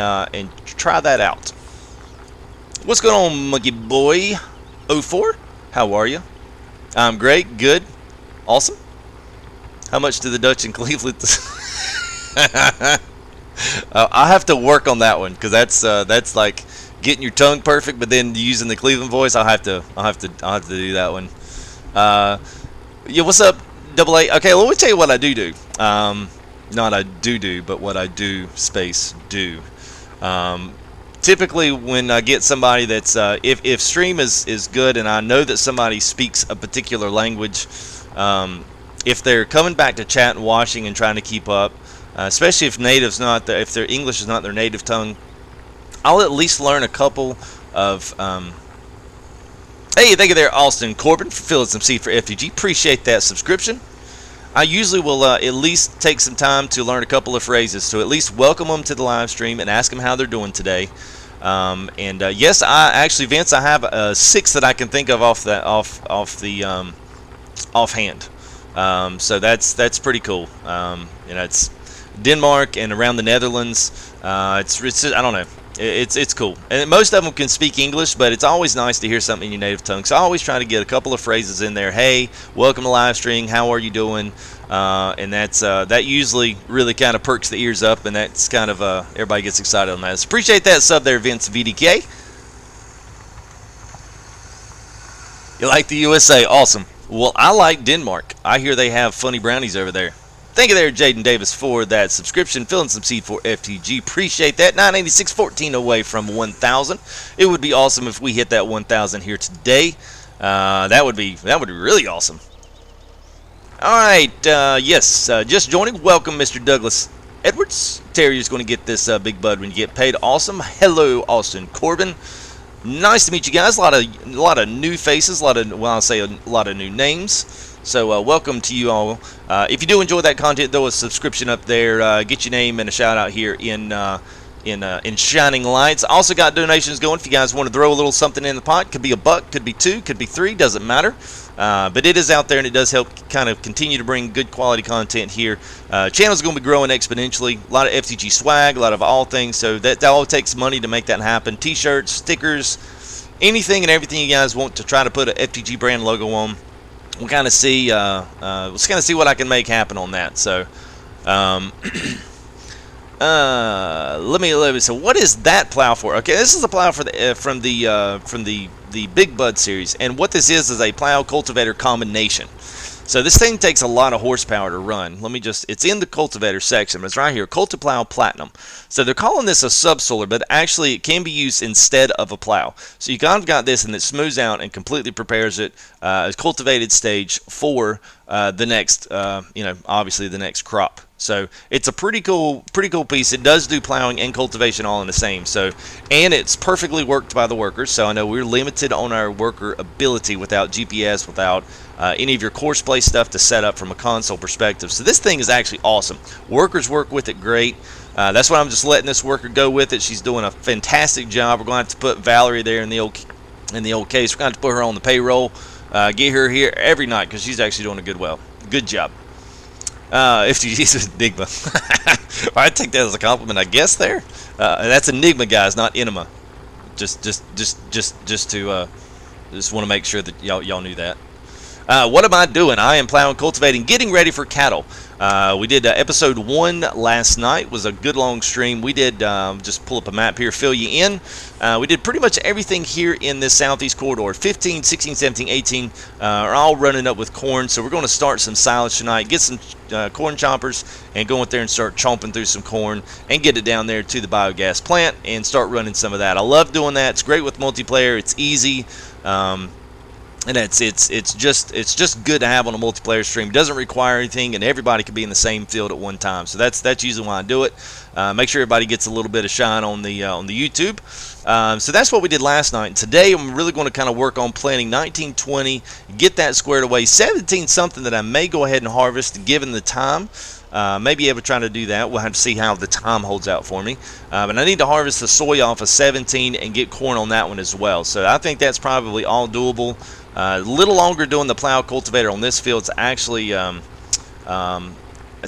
try that out. What's going on, Monkey Boy 04? How are you? I'm great, good, awesome. How much do the Dutch in Cleveland? I have to work on that one because that's like getting your tongue perfect, but then using the Cleveland voice, I'll have to do that one. Yeah, what's up, AA? Okay, let me tell you what I do. Not I do, but what I do, space, do. Typically, when I get somebody that's if stream is good and I know that somebody speaks a particular language, if they're coming back to chat and watching and trying to keep up, especially if if their English is not their native tongue, I'll at least learn a couple of. Hey, thank you there, Austin Corbin, for filling some seed for FTG. Appreciate that subscription. I usually will at least take some time to learn a couple of phrases, so at least welcome them to the live stream and ask them how they're doing today. Yes, I actually, Vince, I have 6 that I can think of offhand. So that's pretty cool. It's Denmark and around the Netherlands. It's I don't know. It's cool, and most of them can speak English, but it's always nice to hear something in your native tongue. So I always try to get a couple of phrases in there. Hey, welcome to live stream. How are you doing? And that usually really kind of perks the ears up, and that's kind of everybody gets excited on that. So appreciate that sub there, Vince VDK. You like the USA? Awesome. Well, I like Denmark. I hear they have funny brownies over there. Thank you there, Jaden Davis, for that subscription. Filling some seed for FTG. Appreciate that. 986.14 away from 1,000. It would be awesome if we hit that 1,000 here today. That would be really awesome. All right. Yes. Just joining. Welcome, Mr. Douglas Edwards. Terry's going to get this big bud when you get paid. Awesome. Hello, Austin Corbin. Nice to meet you guys. A lot of new faces. I'll say a lot of new names. So welcome to you all. If you do enjoy that content, throw a subscription up there. Get your name and a shout out here in Shining Lights. Also got donations going. If you guys want to throw a little something in the pot, could be $1, could be $2, could be $3, doesn't matter. But it is out there, and it does help kind of continue to bring good quality content here. Channel's going to be growing exponentially. A lot of FTG swag, a lot of all things. So that all takes money to make that happen. T-shirts, stickers, anything and everything you guys want to try to put a FTG brand logo on. We'll kind of see. Let's kind of see what I can make happen on that. So, let me. So, what is that plow for? Okay, this is a plow for from the Big Bud series, and what this is a plow cultivator combination. So this thing takes a lot of horsepower to run. It's in the cultivator section, but it's right here, Cultiplow Platinum. So they're calling this a subsoiler, but actually it can be used instead of a plow. So you kind of got this, and it smooths out and completely prepares it as cultivated stage for the next, obviously the next crop. So it's a pretty cool piece. It does do plowing and cultivation all in the same. So, and it's perfectly worked by the workers. So I know we're limited on our worker ability without GPS, without any of your course play stuff to set up from a console perspective. So this thing is actually awesome. Workers work with it great. That's why I'm just letting this worker go with it. She's doing a fantastic job. We're going to have to put Valerie there in the old case. We're going to have to put her on the payroll. Get her here every night because she's actually doing a good job. FTG's Enigma. I take that as a compliment, I guess. There, that's Enigma, guys, not Enema. Just want to make sure that y'all knew that. What am I doing? I am plowing, cultivating, getting ready for cattle. We did episode 1 last night. Was a good long stream. We did just pull up a map here, fill you in. We did pretty much everything here in this southeast corridor. 15, 16, 17, 18 are all running up with corn. So we're going to start some silage tonight, get some corn chompers, and go in there and start chomping through some corn and get it down there to the biogas plant and start running some of that. I love doing that. It's great with multiplayer. It's easy. And it's just good to have on a multiplayer stream. It doesn't require anything, and everybody can be in the same field at one time. So that's usually why I do it. Make sure everybody gets a little bit of shine on the YouTube. So that's what we did last night. Today I'm really going to kind of work on planting 19, 20, get that squared away. 17 something that I may go ahead and harvest given the time. Maybe ever trying to do that. We'll have to see how the time holds out for me. But I need to harvest the soy off of 17 and get corn on that one as well. So I think that's probably all doable. A little longer doing the plow cultivator on this field. It's actually, I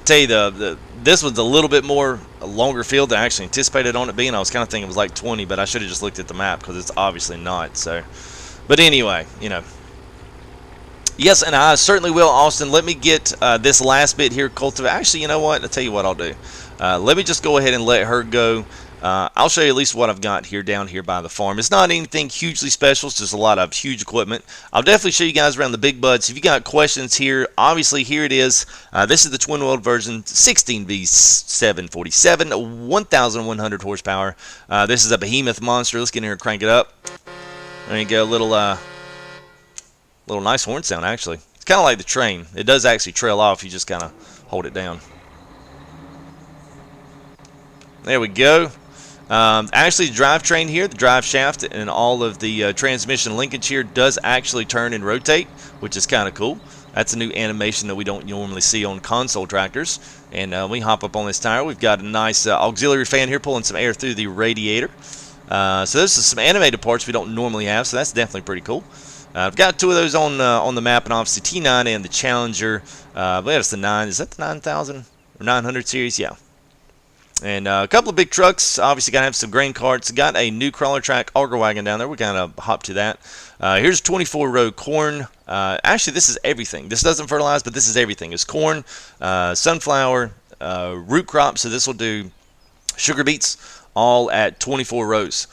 tell you, this was a little bit more a longer field than I actually anticipated on it being. I was kind of thinking it was like 20, but I should have just looked at the map because it's obviously not. So, but anyway, Yes, and I certainly will, Austin. Let me get this last bit here cultivated. Actually, you know what? I'll tell you what I'll do. Let me just go ahead and let her go I'll show you at least what I've got here down here by the farm. It's not anything hugely special. It's just a lot of huge equipment. I'll definitely show you guys around the big buds. If you got questions here, obviously here it is. This is the twin-wheeled version, 16V747, 1,100 horsepower. This is a behemoth monster. Let's get in here and crank it up. There you go, little nice horn sound actually. It's kind of like the train. It does actually trail off. You just kind of hold it down. There we go. Actually, the drivetrain here, the drive shaft, and all of the transmission linkage here does actually turn and rotate, which is kind of cool. That's a new animation that we don't normally see on console tractors. And we hop up on this tire. We've got a nice auxiliary fan here pulling some air through the radiator. So this is some animated parts we don't normally have, so that's definitely pretty cool. I've got two of those on the map, and obviously T9 and the Challenger. I believe it's the 9. Is that the 9,000 or 900 series? Yeah. And a couple of big trucks. Obviously, got to have some grain carts. Got a new crawler track auger wagon down there. We're going to hop to that. Here's 24-row corn. Actually, this is everything. This doesn't fertilize, but this is everything. It's corn, sunflower, root crops. So this will do sugar beets, all at 24 rows,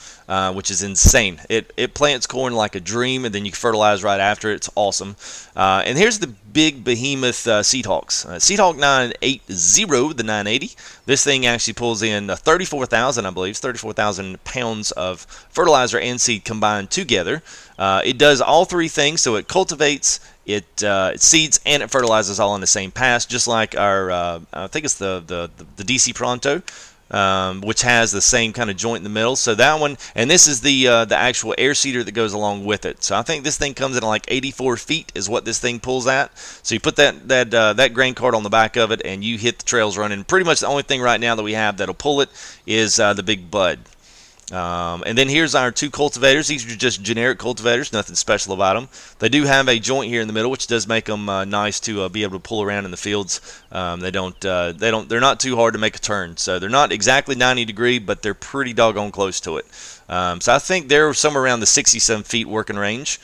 which is insane. It plants corn like a dream, and then you can fertilize right after it. It's awesome. And here's the big behemoth Seed Hawks. Seed Hawk 980, the 980. This thing actually pulls in 34,000, I believe, 34,000 pounds of fertilizer and seed combined together. It does all three things, so it cultivates, it seeds, and it fertilizes all in the same pass, just like our, I think it's the DC Pronto. Which has the same kind of joint in the middle. So that one, and this is the actual air seeder that goes along with it. So I think this thing comes in like 84 feet is what this thing pulls at. So you put that grain cart on the back of it, and you hit the trails running. Pretty much the only thing right now that we have that'll pull it is the big bud. And then here's our two cultivators. These are just generic cultivators, nothing special about them. They do have a joint here in the middle, which does make them nice to be able to pull around in the fields. They're not too hard to make a turn. So they're not exactly 90 degree, but they're pretty doggone close to it. So I think they're somewhere around the 60-some feet working range,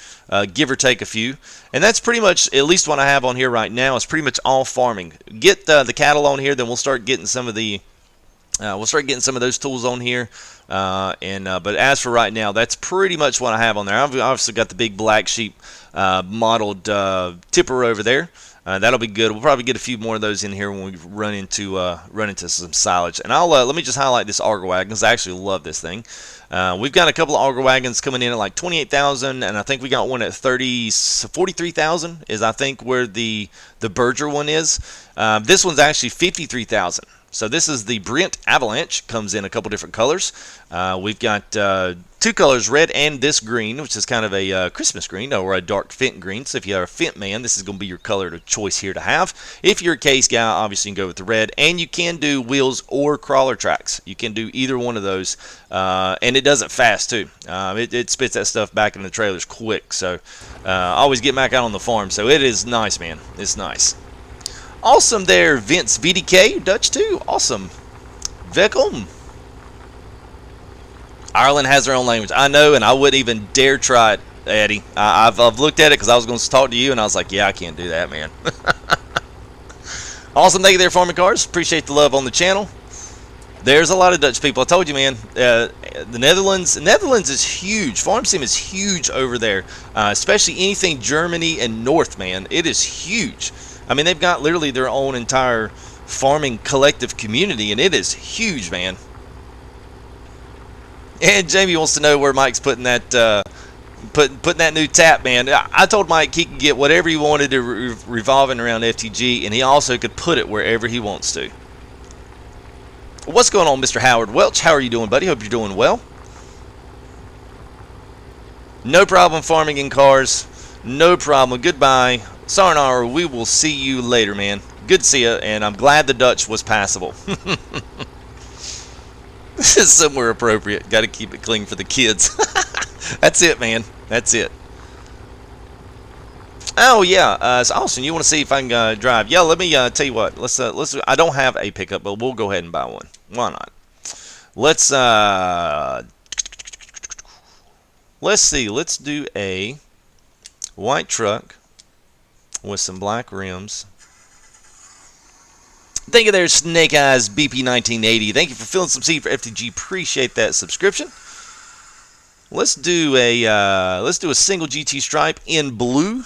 give or take a few. And that's pretty much, at least what I have on here right now, is pretty much all farming. Get the cattle on here, then we'll start getting some of the those tools on here, but as for right now, that's pretty much what I have on there. I've obviously got the big black sheep modeled tipper over there. That'll be good. We'll probably get a few more of those in here when we run into some silage. And I'll let me just highlight this auger wagon because I actually love this thing. We've got a couple of auger wagons coming in at like 28,000, and I think we got one at 43,000 is I think where the Berger one is. This one's actually 53,000. So this is the Brent Avalanche. Comes in a couple different colors. We've got two colors, red and this green, which is kind of a Christmas green or a dark Fent green. So if you're a Fent man, this is going to be your color of choice here to have. If you're a case guy, obviously you can go with the red. And you can do wheels or crawler tracks. You can do either one of those. And it does it fast too. It spits that stuff back in the trailers quick. So always get back out on the farm. So it is nice, man. It's nice. Awesome there, Vince VDK, Dutch too. Awesome. Welcome. Ireland has their own language. I know, and I wouldn't even dare try it, Eddie. I've looked at it because I was going to talk to you, and I was like, yeah, I can't do that, man. Awesome. Thank you there, Farming Cars. Appreciate the love on the channel. There's a lot of Dutch people. I told you, man, the Netherlands is huge. Farm sim is huge over there, especially anything Germany and North, man. It is huge. I mean, they've got literally their own entire farming collective community, and it is huge, man. And Jamie wants to know where Mike's putting that putting that new tap, man. I told Mike he could get whatever he wanted to revolving around FTG, and he also could put it wherever he wants to. What's going on, Mr. Howard Welch? How are you doing, buddy? Hope you're doing well. No problem farming in cars. No problem. Goodbye. Sarnar, we will see you later, man. Good to see you, and I'm glad the Dutch was passable. This is somewhere appropriate. Got to keep it clean for the kids. That's it, man. That's it. Oh yeah, so Austin, you want to see if I can drive? Yeah, let me tell you what. Let's. I don't have a pickup, but we'll go ahead and buy one. Why not? Let's see. Let's do a white truck with some black rims. Thank you there, Snake Eyes BP1980. Thank you for filling some seed for FTG. Appreciate that subscription. Let's do a single GT stripe in blue.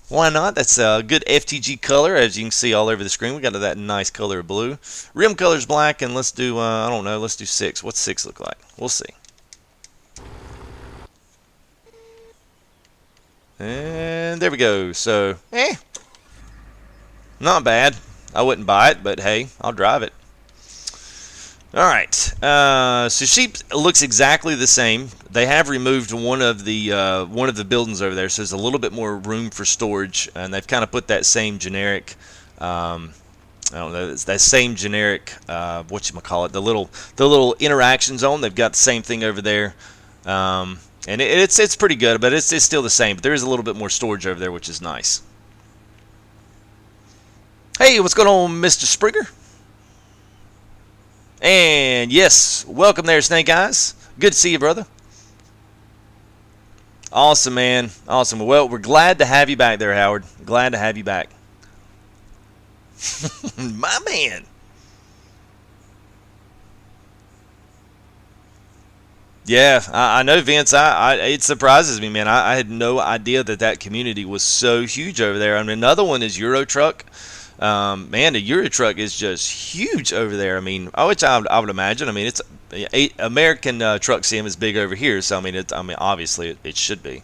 Why not? That's a good FTG color, as you can see all over the screen. We got that nice color of blue. Rim color's black, and let's do I don't know. Let's do 6. What's 6 look like? We'll see. And there we go. So, not bad. I wouldn't buy it, but hey, I'll drive it. All right. So sheep looks exactly the same. They have removed one of the buildings over there, so there's a little bit more room for storage, and they've kind of put that same generic. I don't know. It's that same generic. Whatchamacallit, the little interaction zone. They've got the same thing over there. And it's pretty good, but it's still the same. But there is a little bit more storage over there, which is nice. Hey, what's going on, Mr. Springer? And yes, welcome there, Snake Eyes. Good to see you, brother. Awesome, man. Awesome. Well, we're glad to have you back there, Howard. Glad to have you back. My man. Yeah, I know, Vince. It surprises me, man. I had no idea that community was so huge over there. I mean, another one is Euro Truck. Man, the Euro Truck is just huge over there. I mean, which I would imagine. I mean, it's American truck sim is big over here, so I mean, obviously it should be.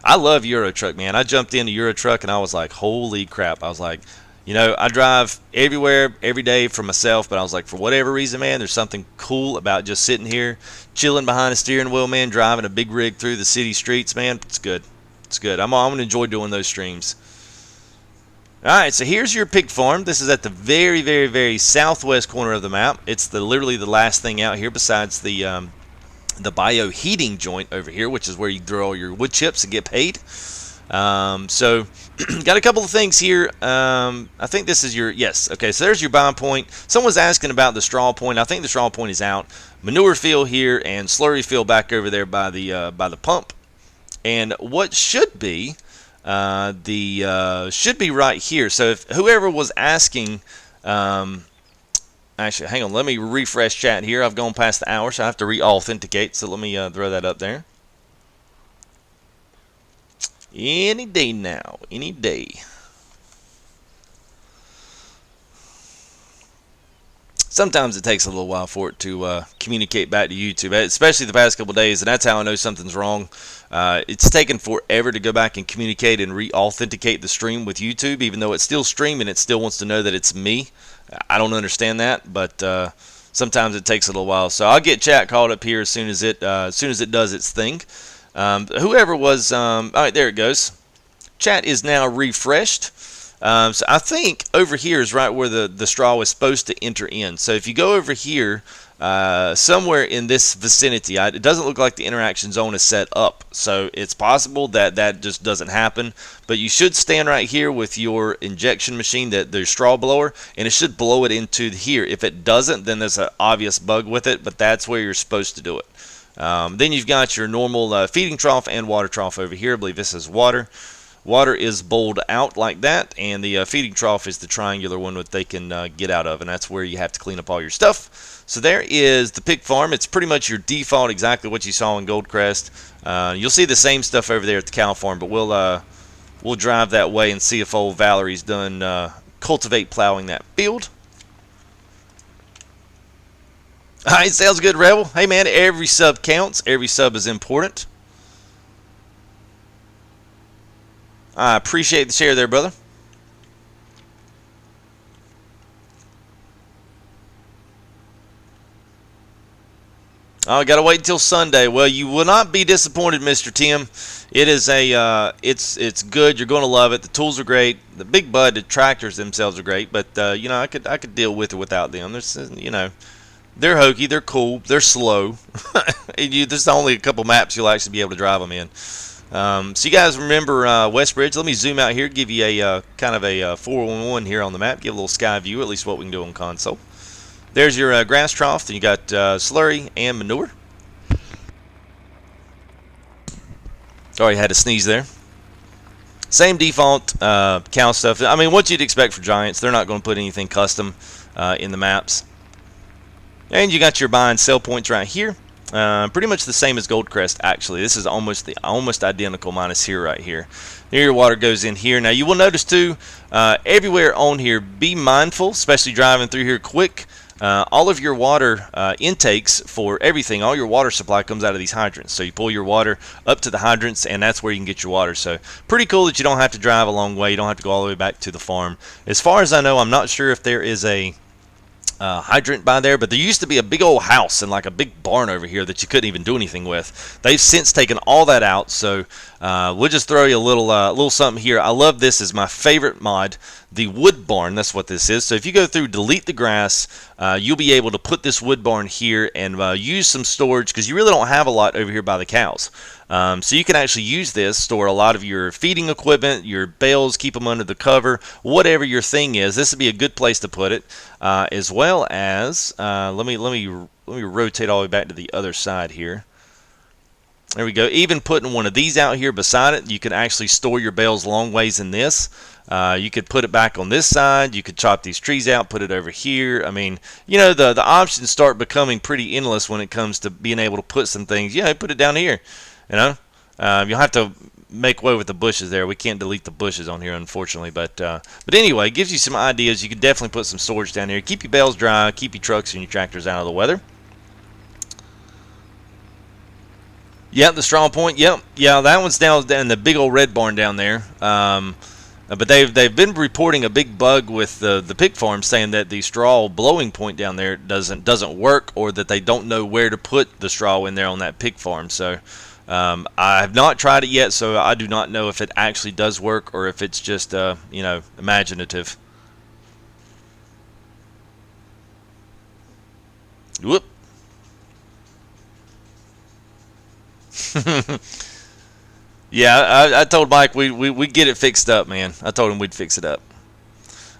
I love Euro Truck, man. I jumped into Euro Truck and I was like, holy crap! I was like, I drive everywhere every day for myself, but I was like, for whatever reason, man, there's something cool about just sitting here, chilling behind a steering wheel, man, driving a big rig through the city streets, man. It's good. It's good. I'm gonna enjoy doing those streams. Alright, so here's your pig farm. This is at the very, very, very southwest corner of the map. It's literally the last thing out here besides the bioheating joint over here, which is where you throw all your wood chips and get paid. So, got a couple of things here. I think this is yes, okay, so there's your buy point. Someone's asking about the straw point. I think the straw point is out. Manure field here and slurry field back over there by the pump. And what should be... should be right here. So if whoever was asking, actually, hang on, let me refresh chat here. I've gone past the hour, so I have to re-authenticate. So let me throw that up there. Any day now, any day. Sometimes it takes a little while for it to communicate back to YouTube, especially the past couple of days, and that's how I know something's wrong. It's taken forever to go back and communicate and re-authenticate the stream with YouTube, even though it's still streaming, it still wants to know that it's me. I don't understand that, but sometimes it takes a little while. So I'll get chat called up here as soon as it does its thing. Whoever was, all right, there it goes. Chat is now refreshed. So I think over here is right where the straw is supposed to enter in. So if you go over here, somewhere in this vicinity, it doesn't look like the interaction zone is set up. So it's possible that just doesn't happen. But you should stand right here with your injection machine, the straw blower, and it should blow it into here. If it doesn't, then there's an obvious bug with it, but that's where you're supposed to do it. Then you've got your normal feeding trough and water trough over here. I believe this is water. Water is bowled out like that, and the feeding trough is the triangular one that they can get out of, and that's where you have to clean up all your stuff. So there is the pig farm. It's pretty much your default, exactly what you saw in Goldcrest. You'll see the same stuff over there at the cow farm, but we'll drive that way and see if old Valerie's done cultivate plowing that field. All right, sounds good, Rebel. Hey, man, every sub counts. Every sub is important. I appreciate the share there, brother. Oh, I gotta wait until Sunday. Well, you will not be disappointed, Mr. Tim. It is it's good. You're gonna love it. The tools are great. The big bud, the tractors themselves are great. But I could deal with it without them. They're hokey. They're cool. They're slow. There's only a couple maps you'll actually be able to drive them in. So you guys remember Westbridge? Let me zoom out here, give you a kind of a 411 here on the map, give a little sky view, at least what we can do on console. There's your grass trough, then you got slurry and manure. Sorry, I had to sneeze there. Same default cow stuff. I mean, what you'd expect for Giants. They're not going to put anything custom in the maps. And you got your buy and sell points right here. Pretty much the same as Goldcrest, actually. This is almost identical minus here right here. Here your water goes in here. Now you will notice too, everywhere on here, be mindful, especially driving through here quick. All of your water intakes for everything, all your water supply comes out of these hydrants. So you pull your water up to the hydrants, and that's where you can get your water. So pretty cool that you don't have to drive a long way. You don't have to go all the way back to the farm. As far as I know, I'm not sure if there is a hydrant by there, but there used to be a big old house and like a big barn over here that you couldn't even do anything with. They've since taken all that out, so we'll just throw you a little something here. I love this. Is my favorite mod, the wood barn. That's what this is. So if you go through delete the grass, you'll be able to put this wood barn here and use some storage, because you really don't have a lot over here by the cows. So you can actually use this, store a lot of your feeding equipment, your bales, keep them under the cover, whatever your thing is. This would be a good place to put it, as well as let me rotate all the way back to the other side here. There we go. Even putting one of these out here beside it, you can actually store your bales long ways in this. You could put it back on this side. You could chop these trees out, put it over here. I mean, you know, the options start becoming pretty endless when it comes to being able to put some things. Yeah, put it down here. You know, you'll have to make way with the bushes there. We can't delete the bushes on here, unfortunately. But anyway, it gives you some ideas. You can definitely put some storage down here. Keep your bales dry. Keep your trucks and your tractors out of the weather. Yep, the strong point. Yep, yeah, that one's down in the big old red barn down there. But they've been reporting a big bug with the pig farm, saying that the straw blowing point down there doesn't work, or that they don't know where to put the straw in there on that pig farm. So I have not tried it yet, so I do not know if it actually does work or if it's just you know, imaginative. Whoop. Yeah, I told Mike we get it fixed up, man. I told him we'd fix it up.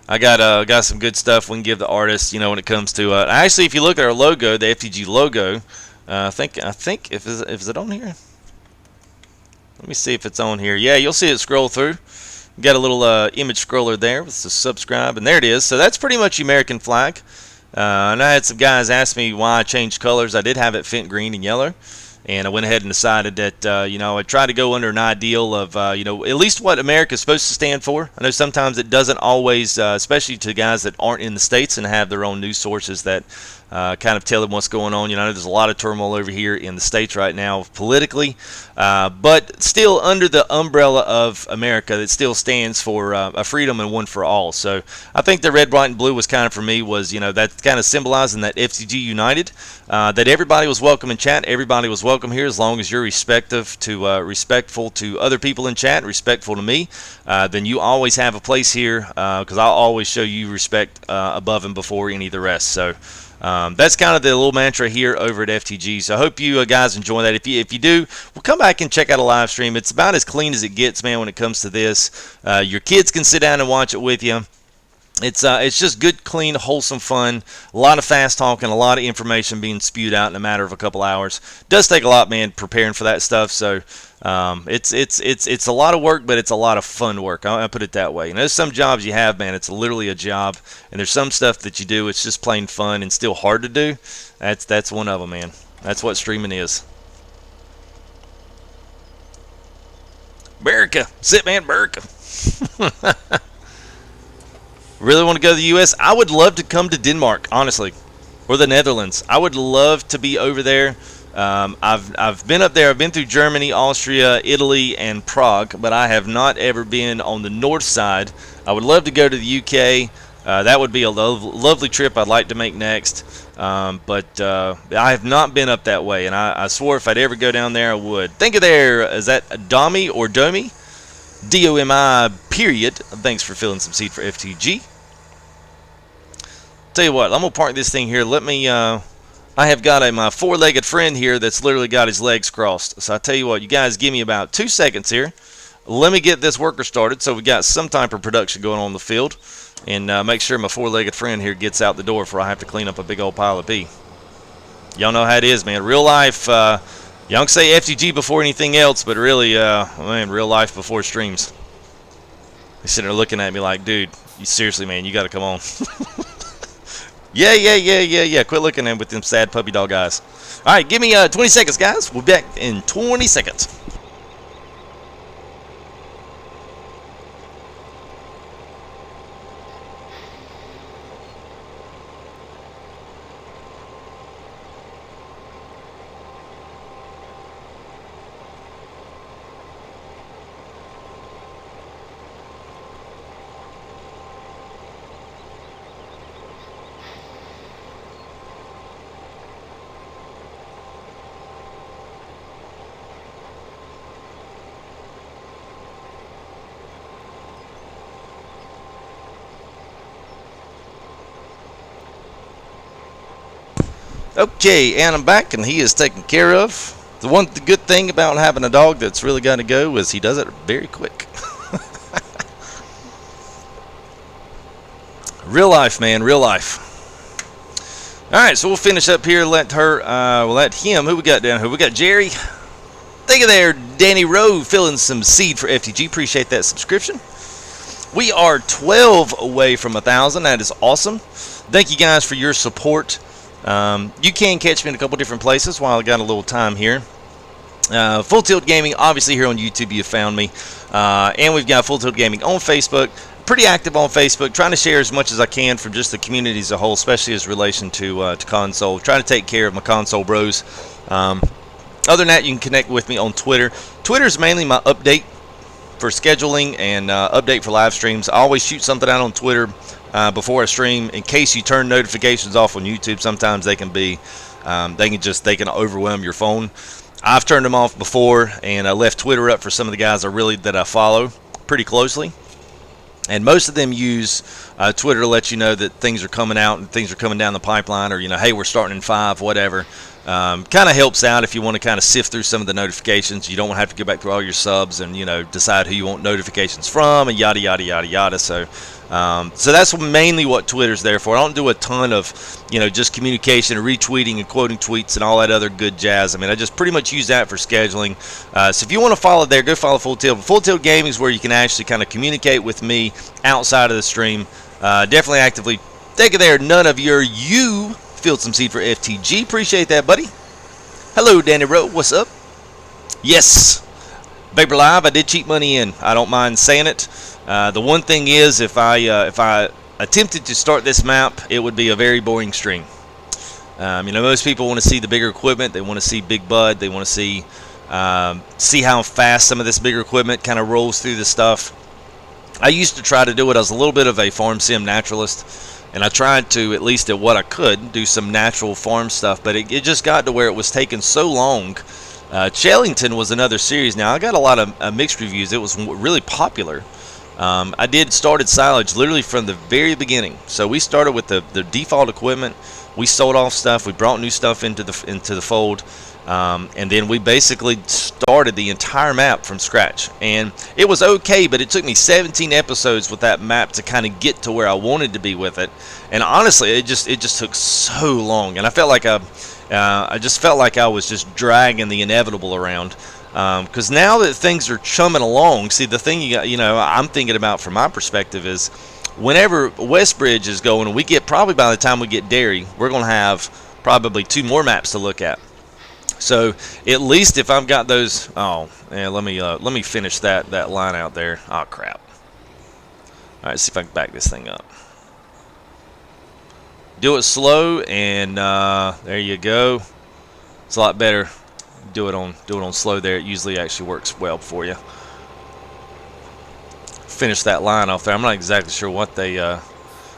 I got some good stuff we can give the artists, you know, when it comes to actually, if you look at our logo, the FTG logo, I think if is it on here? Let me see if it's on here. Yeah, you'll see it scroll through. Got a little image scroller there with the subscribe, and there it is. So that's pretty much the American flag. And I had some guys ask me why I changed colors. I did have it Fent green and yellow, and I went ahead and decided that you know, I try to go under an ideal of you know, at least what America is supposed to stand for. I know sometimes it doesn't always, especially to guys that aren't in the States and have their own news sources that kind of tell them what's going on. You know, there's a lot of turmoil over here in the States right now politically, but still under the umbrella of America, that still stands for a freedom and one for all. So I think the red, white, and blue was kind of, for me, was, you know, that kind of symbolizing that FTG United, that everybody was welcome in chat, everybody was welcome here, as long as you're respectful to other people in chat, respectful to me, then you always have a place here, because I'll always show you respect above and before any of the rest. So that's kind of the little mantra here over at FTG. So I hope you guys enjoy that. If you do, we'll come back and check out a live stream. It's about as clean as it gets, man, when it comes to this. Your kids can sit down and watch it with you. It's just good, clean, wholesome fun. A lot of fast talking, a lot of information being spewed out in a matter of a couple hours. Does take a lot, man, preparing for that stuff. So it's a lot of work, but it's a lot of fun work. I'll put it that way. And there's some jobs you have, man, it's literally a job, and there's some stuff that you do, it's just plain fun and still hard to do. That's one of them, man. That's what streaming is. America, sit, man, America. Really want to go to the U.S.? I would love to come to Denmark, honestly, or the Netherlands. I would love to be over there. I've been up there. I've been through Germany, Austria, Italy, and Prague, but I have not ever been on the north side. I would love to go to the UK. That would be a lovely trip I'd like to make next. But I have not been up that way, and I swore if I'd ever go down there, I would. Think of there. Is that Domi or Domi? D-O-M-I period. Thanks for filling some seed for FTG. Tell you what, I'm going to park this thing here. Let me... I have got my four-legged friend here that's literally got his legs crossed. So I tell you what, you guys give me about 2 seconds here. Let me get this worker started so we got some type of production going on in the field. And make sure my four-legged friend here gets out the door before I have to clean up a big old pile of pee. Y'all know how it is, man. Real life, y'all can say FTG before anything else, but really, man, real life before streams. He's sitting there looking at me like, dude, you seriously, man, you got to come on. Yeah. Quit looking at him with them sad puppy dog eyes. All right, give me 20 seconds, guys. We'll be back in 20 seconds. Okay, and I'm back, and he is taken care of. The good thing about having a dog that's really got to go is he does it very quick. Real life, man, real life. All right, so we'll finish up here. We'll let him. Who we got down here? We got Jerry. Thank you there, Danny Rowe, filling some seed for FTG. Appreciate that subscription. We are 12 away from 1,000. That is awesome. Thank you guys for your support. You can catch me in a couple different places while I got a little time here. Full Tilt Gaming, obviously here on YouTube you found me. And we've got Full Tilt Gaming on Facebook. Pretty active on Facebook, trying to share as much as I can from just the community as a whole, especially as relation to console. Trying to take care of my console bros. Other than that, you can connect with me on Twitter. Twitter is mainly my update for scheduling and update for live streams. I always shoot something out on Twitter before I stream, in case you turn notifications off on YouTube. Sometimes they can be, they can overwhelm your phone. I've turned them off before, and I left Twitter up for some of the guys that I follow pretty closely. And most of them use Twitter to let you know that things are coming out and things are coming down the pipeline, or, hey, we're starting in 5, whatever. Kind of helps out if you want to kind of sift through some of the notifications. You don't want to have to go back through all your subs and, decide who you want notifications from and yada, yada, yada, yada. So that's mainly what Twitter's there for. I don't do a ton of, just communication and retweeting and quoting tweets and all that other good jazz. I mean, I just pretty much use that for scheduling. So if you want to follow there, go follow Full Tilt. Full Tilt Gaming is where you can actually kind of communicate with me outside of the stream. Definitely actively take it there. None of you filled some seed for FTG. Appreciate that, buddy. Hello, Danny Rowe. What's up? Yes. Vapor Live, I did cheat money in. I don't mind saying it. The one thing is, if I attempted to start this map, it would be a very boring stream. Most people want to see the bigger equipment. They want to see Big Bud. They want to see how fast some of this bigger equipment kind of rolls through the stuff. I used to try to do it. I was a little bit of a farm sim naturalist, and I tried to, at least at what I could, do some natural farm stuff, but it just got to where it was taking so long. Chellington was another series. Now, I got a lot of mixed reviews. It was really popular. I started silage literally from the very beginning. So we started with the default equipment. We sold off stuff. We brought new stuff into the fold. And then we basically started the entire map from scratch. And it was okay, but it took me 17 episodes with that map to kind of get to where I wanted to be with it. And honestly, it just took so long. And I felt like I just felt like I was just dragging the inevitable around. Because now that things are chumming along, see, the thing I'm thinking about from my perspective is, whenever Westbridge is going, and probably by the time we get Derry, we're going to have probably 2 more maps to look at. So at least if I've got those, let me finish that line out there. Oh crap! All right, see if I can back this thing up. Do it slow, and there you go. It's a lot better. Do it on slow there. It usually actually works well for you. Finish that line off there. I'm not exactly sure what they. I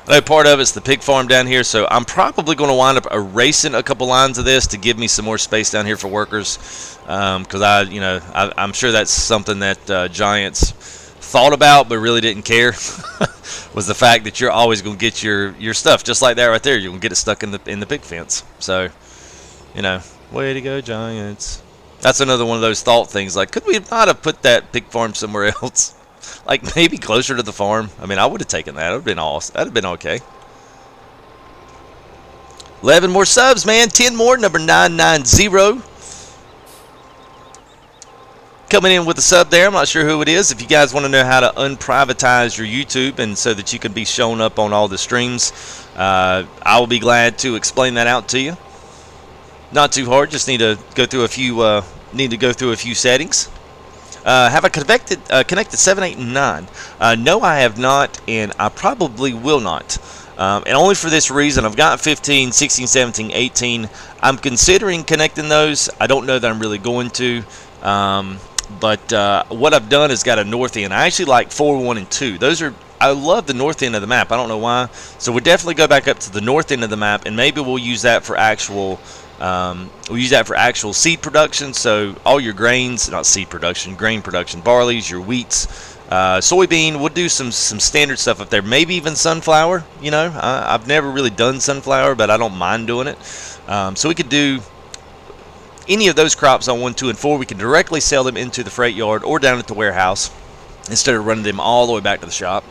know part of it's the pig farm down here, so I'm probably going to wind up erasing a couple lines of this to give me some more space down here for workers. Because I'm sure that's something that Giants thought about but really didn't care. Was the fact that you're always going to get your stuff just like that right there. You're going to get it stuck in the pig fence. So, way to go, Giants. That's another one of those thought things. Like, could we not have put that pig farm somewhere else? Like, maybe closer to the farm. I mean, I would have taken that. It would have been awesome. That would have been okay. 11 more subs, man. 10 more. Number 990. coming in with a sub there. I'm not sure who it is. If you guys want to know how to unprivatize your YouTube and so that you can be shown up on all the streams, I will be glad to explain that out to you. Not too hard. Just need to go through a few settings. Have I connected 7, 8, and 9? No, I have not, and I probably will not. And only for this reason. I've got 15, 16, 17, 18. I'm considering connecting those. I don't know that I'm really going to. But what I've done is got a north end. I actually like 4, 1, and 2. I love the north end of the map. I don't know why. So we'll definitely go back up to the north end of the map, and maybe we'll use that for actual seed production. So all your grains, not seed production, grain production, barleys, your wheats, soybean. We'll do some standard stuff up there. Maybe even sunflower. You know, I've never really done sunflower, but I don't mind doing it. So we could do any of those crops on 1, 2, and 4. We can directly sell them into the freight yard or down at the warehouse instead of running them all the way back to the shop.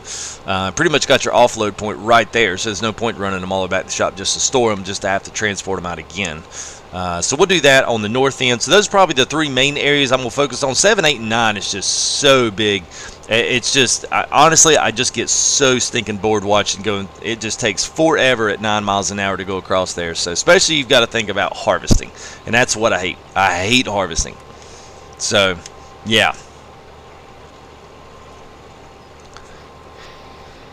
Pretty much got your offload point right there, so there's no point running them all the way back to the shop just to store them, just to have to transport them out again. So we'll do that on the north end. So those are probably the 3 main areas I'm going to focus on. 7, 8, and 9 is just so big. It's just, honestly, I just get so stinking bored watching going. It just takes forever at 9 miles an hour to go across there. So especially you've got to think about harvesting, and that's what I hate. I hate harvesting. So, yeah.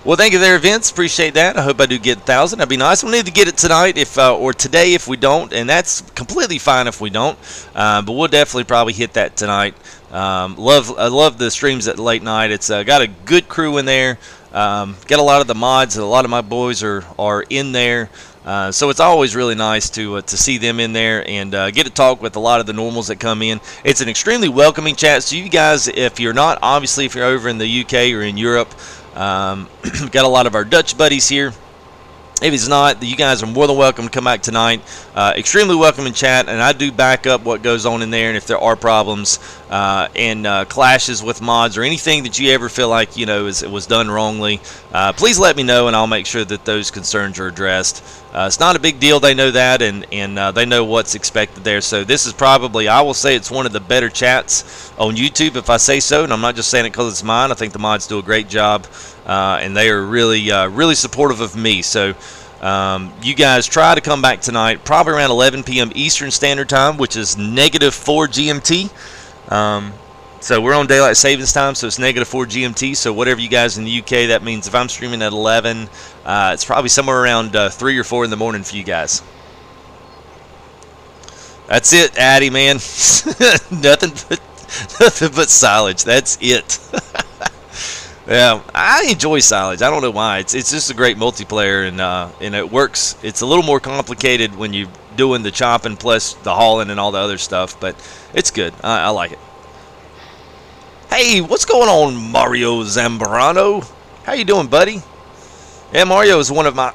Well, thank you there, Vince. Appreciate that. I hope I do get 1,000. That'd be nice. We'll need to get it tonight or today if we don't, and that's completely fine if we don't. But we'll definitely probably hit that tonight. I love the streams at late night. It's got a good crew in there. Got a lot of the mods. A lot of my boys are in there. So it's always really nice to see them in there and get to talk with a lot of the normals that come in. It's an extremely welcoming chat. So you guys, if you're over in the UK or in Europe, got a lot of our Dutch buddies here. If it's not, you guys are more than welcome to come back tonight. Extremely welcome in chat, and I do back up what goes on in there. And if there are problems and clashes with mods or anything that you ever feel like was done wrongly, please let me know, and I'll make sure that those concerns are addressed. It's not a big deal. They know that, and they know what's expected there. So this is probably, I will say, it's one of the better chats on YouTube, if I say so. And I'm not just saying it because it's mine. I think the mods do a great job, and they are really supportive of me. So you guys try to come back tonight, probably around 11 p.m. Eastern Standard Time, which is -4 GMT. So we're on daylight savings time, so it's -4 GMT. So whatever you guys in the UK, that means if I'm streaming at 11, it's probably somewhere around 3 or 4 in the morning for you guys. That's it, Addy, man. nothing but silage. That's it. Yeah, I enjoy silage. I don't know why. It's just a great multiplayer, and it works. It's a little more complicated when you're doing the chopping plus the hauling and all the other stuff, but it's good. I like it. Hey, what's going on, Mario Zambrano? How you doing, buddy? Yeah, Mario is one of my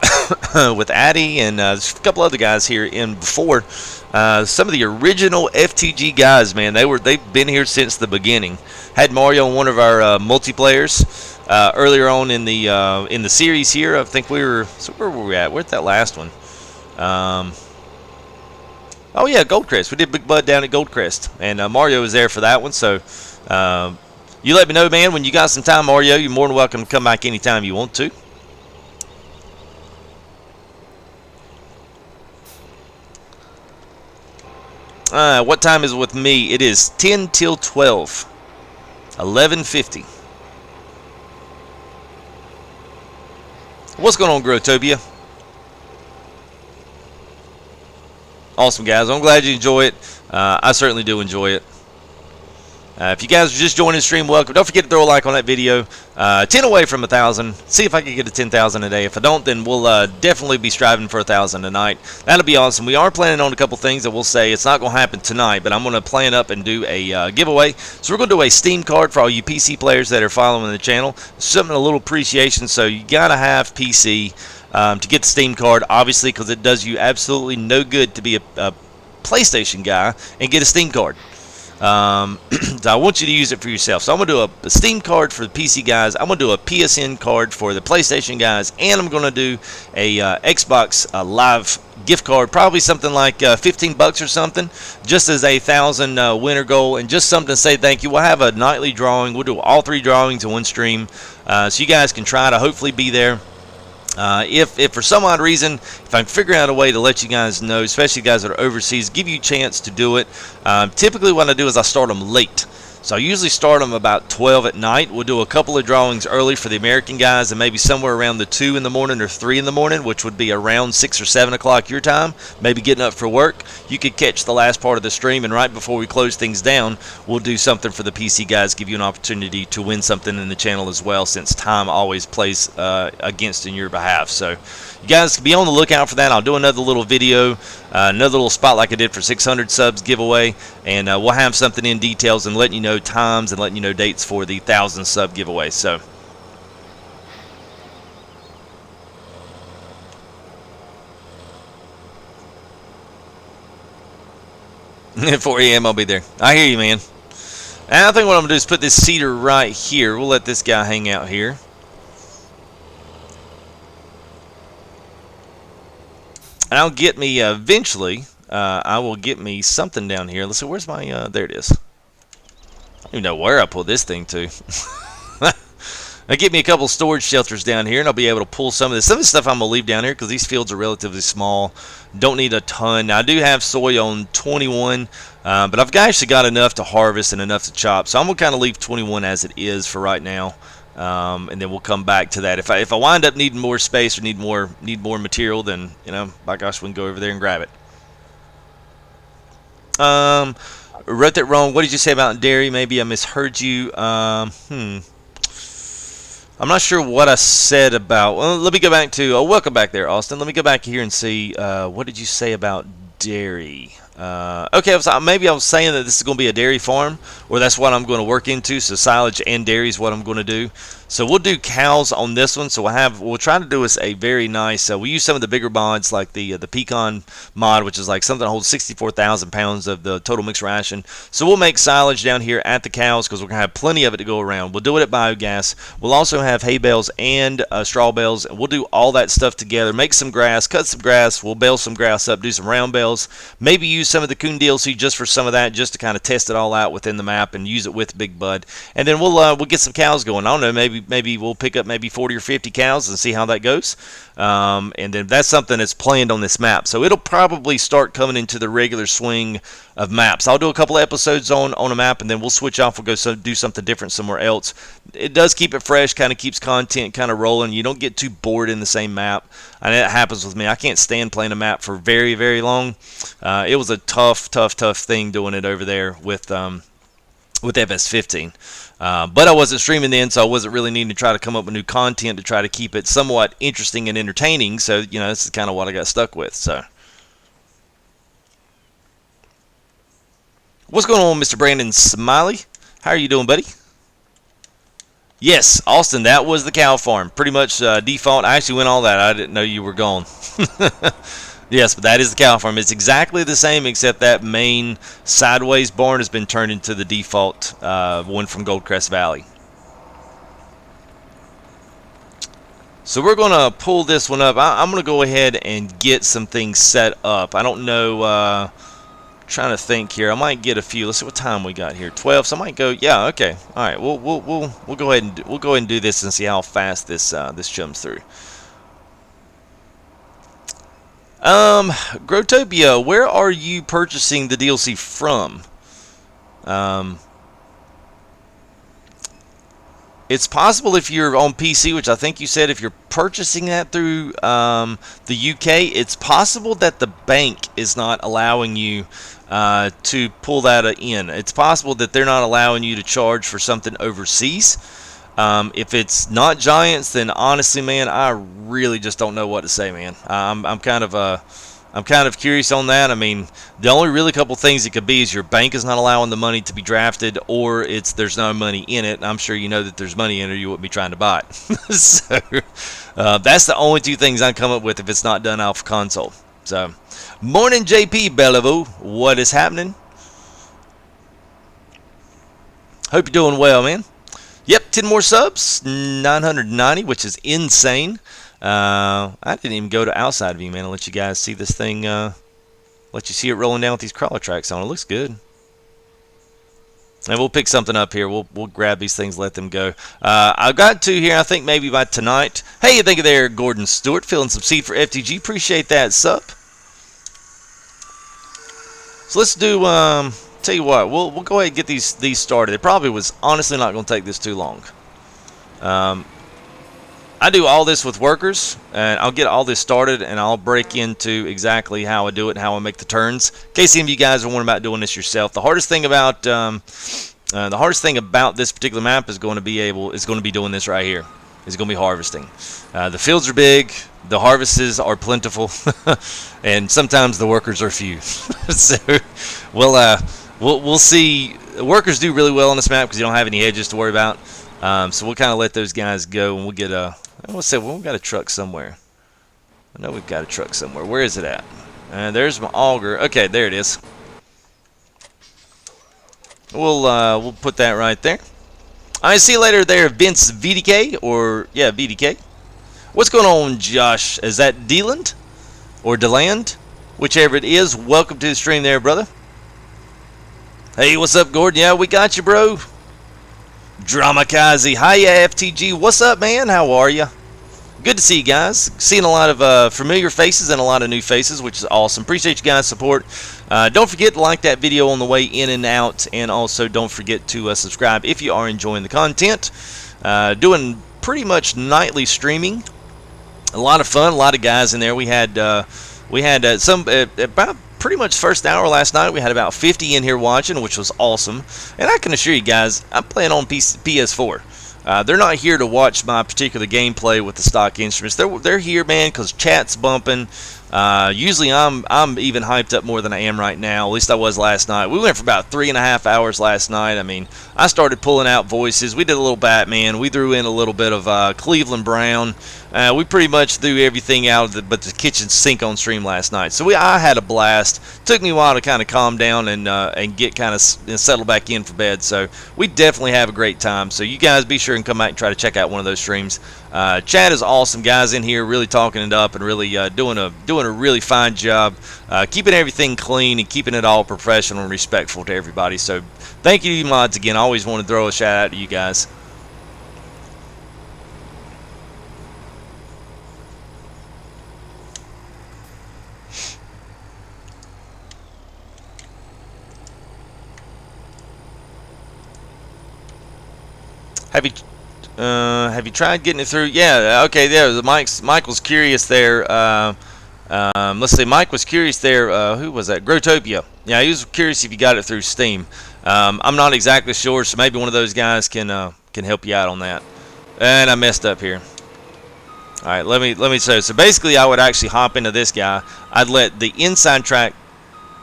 with Addy and there's a couple other guys here in before. Some of the original FTG guys, man. They've been here since the beginning. Had Mario on one of our multiplayers earlier on in the series here. I think we were. So where were we at? Where's that last one? Oh yeah, Goldcrest. We did Big Bud down at Goldcrest, and Mario was there for that one. So you let me know, man, when you got some time, Mario. You're more than welcome to come back anytime you want to. What time is it with me? It is 10 till 12. 11:50. What's going on, Growtopia? Awesome, guys. I'm glad you enjoy it. I certainly do enjoy it. If you guys are just joining the stream, welcome. Don't forget to throw a like on that video. 10 away from 1,000. See if I can get to 10,000 a day. If I don't, then we'll definitely be striving for 1,000 tonight. That'll be awesome. We are planning on a couple things that we'll say. It's not going to happen tonight, but I'm going to plan up and do a giveaway. So we're going to do a Steam card for all you PC players that are following the channel. Something, a little appreciation. So you got to have PC to get the Steam card, obviously, because it does you absolutely no good to be a PlayStation guy and get a Steam card. So I want you to use it for yourself. So I'm going to do a Steam card for the PC guys. I'm going to do a PSN card for the PlayStation guys, and I'm going to do a Xbox Live gift card, probably something like 15 bucks or something, just as a 1,000 winner goal, and just something to say thank you. We'll have a nightly drawing. We'll do all 3 drawings in one stream, so you guys can try to hopefully be there. If for some odd reason, if I'm figuring out a way to let you guys know, especially guys that are overseas, give you a chance to do it, typically what I do is I start them late. So I usually start them about 12 at night. We'll do a couple of drawings early for the American guys, and maybe somewhere around the 2 in the morning or 3 in the morning, which would be around 6 or 7 o'clock your time, maybe getting up for work. You could catch the last part of the stream, and right before we close things down, we'll do something for the PC guys, give you an opportunity to win something in the channel as well, since time always plays against in your behalf. So you guys be on the lookout for that. I'll do another little video, another little spot like I did for 600 subs giveaway, and we'll have something in details and letting you know times and letting you know dates for the 1,000 sub giveaway. So at 4 a.m. I'll be there. I hear you, man. And I think what I'm going to do is put this cedar right here. We'll let this guy hang out here. And I'll get me eventually, I will get me something down here. Let's see, where's my, there it is. I don't even know where I pulled this thing to. I'll get me a couple storage shelters down here, and I'll be able to pull some of this. Some of this stuff I'm going to leave down here because these fields are relatively small. Don't need a ton. Now, I do have soy on 21, but I've actually got enough to harvest and enough to chop. So I'm going to kind of leave 21 as it is for right now. And then we'll come back to that. If I wind up needing more space or need more material, then, you know, by gosh, we can go over there and grab it. Wrote that wrong. What did you say about dairy? Maybe I misheard you. I'm not sure what I said about. Well, let me go back to. Oh, welcome back there, Austin. Let me go back here and see. What did you say about dairy? Okay, maybe I was saying that this is going to be a dairy farm, or that's what I'm going to work into. So silage and dairy is what I'm going to do. So we'll do cows on this one. So we'll try to do us a very nice. We use some of the bigger mods like the pecan mod, which is like something that holds 64,000 pounds of the total mixed ration. So we'll make silage down here at the cows because we're gonna have plenty of it to go around. We'll do it at biogas. We'll also have hay bales and straw bales, and we'll do all that stuff together. Make some grass, cut some grass. We'll bale some grass up, do some round bales. Maybe use some of the coon DLC just for some of that, just to kind of test it all out within the map and use it with Big Bud. And then we'll get some cows going. I don't know, maybe we'll pick up maybe 40 or 50 cows and see how that goes. And then that's something that's planned on this map. So it'll probably start coming into the regular swing of maps. I'll do a couple of episodes on a map, and then we'll switch off. We'll go do something different somewhere else. It does keep it fresh, kind of keeps content kind of rolling. You don't get too bored in the same map. And that happens with me. I can't stand playing a map for very, very long. It was a tough thing doing it over there with FS17. But I wasn't streaming then, so I wasn't really needing to try to come up with new content to try to keep it somewhat interesting and entertaining. So, you know, this is kind of what I got stuck with. So, what's going on, Mr. Brandon Smiley? How are you doing, buddy? Yes, Austin, that was the cow farm. Pretty much default. I actually went all that. I didn't know you were gone. Yes, but that is the cow farm. It's exactly the same, except that main sideways barn has been turned into the default one from Goldcrest Valley. So we're going to pull this one up. I'm going to go ahead and get some things set up. I don't know. Trying to think here. I might get a few. Let's see what time we got here. 12. So I might go. Yeah. Okay. All right. We'll go ahead and do this and see how fast this chums through. Growtopia, where are you purchasing the DLC from? It's possible if you're on PC, which I think you said if you're purchasing that through the UK, it's possible that the bank is not allowing you to pull that in. It's possible that they're not allowing you to charge for something overseas. If it's not Giants, then honestly, man, I really just don't know what to say, man. I'm kind of curious on that. I mean, the only really couple things it could be is your bank is not allowing the money to be drafted, or there's no money in it. And I'm sure you know that there's money in it, or you wouldn't be trying to buy it. So that's the only two things I come up with if it's not done off console. So, morning, JP Bellevue. What is happening? Hope you're doing well, man. Yep, 10 more subs, 990, which is insane. I didn't even go to outside view, man. I'll let you guys see this thing, let you see it rolling down with these crawler tracks on. It looks good. And we'll pick something up here. We'll grab these things, let them go. I got to here, I think maybe by tonight. Hey, thank you there, Gordon Stewart. Feeling some seed for FTG. Appreciate that sup. So let's do, tell you what, we'll go ahead and get these started. It probably was honestly not going to take this too long. I do all this with workers, and I'll get all this started, and I'll break into exactly how I do it and how I make the turns. In case any of you guys are wondering about doing this yourself, the hardest thing about this particular map is going to be doing this right here. It's going to be harvesting. The fields are big, the harvests are plentiful, and sometimes the workers are few. So we'll see. Workers do really well on this map because you don't have any hedges to worry about. So we'll kind of let those guys go, and we'll get a. We'll say, well, we've got a truck somewhere. I know we've got a truck somewhere. Where is it at? There's my auger. Okay, there it is. We'll put that right there. I see you later there, Vince VDK, or yeah, VDK. What's going on, Josh? Is that Deland or Deland? Whichever it is, welcome to the stream there, brother. Hey, what's up, Gordon? Yeah, we got you, bro. Dramakazi, hiya FTG, what's up, man? How are you? Good to see you guys. Seeing a lot of familiar faces and a lot of new faces, which is awesome. Appreciate you guys' support. Don't forget to like that video on the way in and out, and also don't forget to subscribe if you are enjoying the content. Doing pretty much nightly streaming. A lot of fun, a lot of guys in there. We had some about pretty much first hour last night. We had about 50 in here watching, which was awesome. And I can assure you guys, I'm playing on PS4. They're not here to watch my particular gameplay with the stock instruments. They're here, man, because chat's bumping. Usually I'm even hyped up more than I am right now. At least I was last night. We went for about 3.5 hours last night. I mean, I started pulling out voices. We did a little Batman. We threw in a little bit of Cleveland Brown. We pretty much threw everything out of but the kitchen sink on stream last night. So I had a blast. Took me a while to kind of calm down and get kind of settled back in for bed. So we definitely have a great time. So you guys be sure and come back and try to check out one of those streams. Chat is awesome, guys in here, really talking it up and really doing a really fine job, keeping everything clean and keeping it all professional and respectful to everybody. So thank you, mods, again. I always want to throw a shout out to you guys. Have you tried getting it through? Yeah, okay, there. Michael's curious there. Let's see, Mike was curious there. Who was that? Growtopia. Yeah, he was curious if you got it through Steam. I'm not exactly sure, so maybe one of those guys can help you out on that. And I messed up here. All right, let me show. So basically, I would actually hop into this guy. I'd let the inside track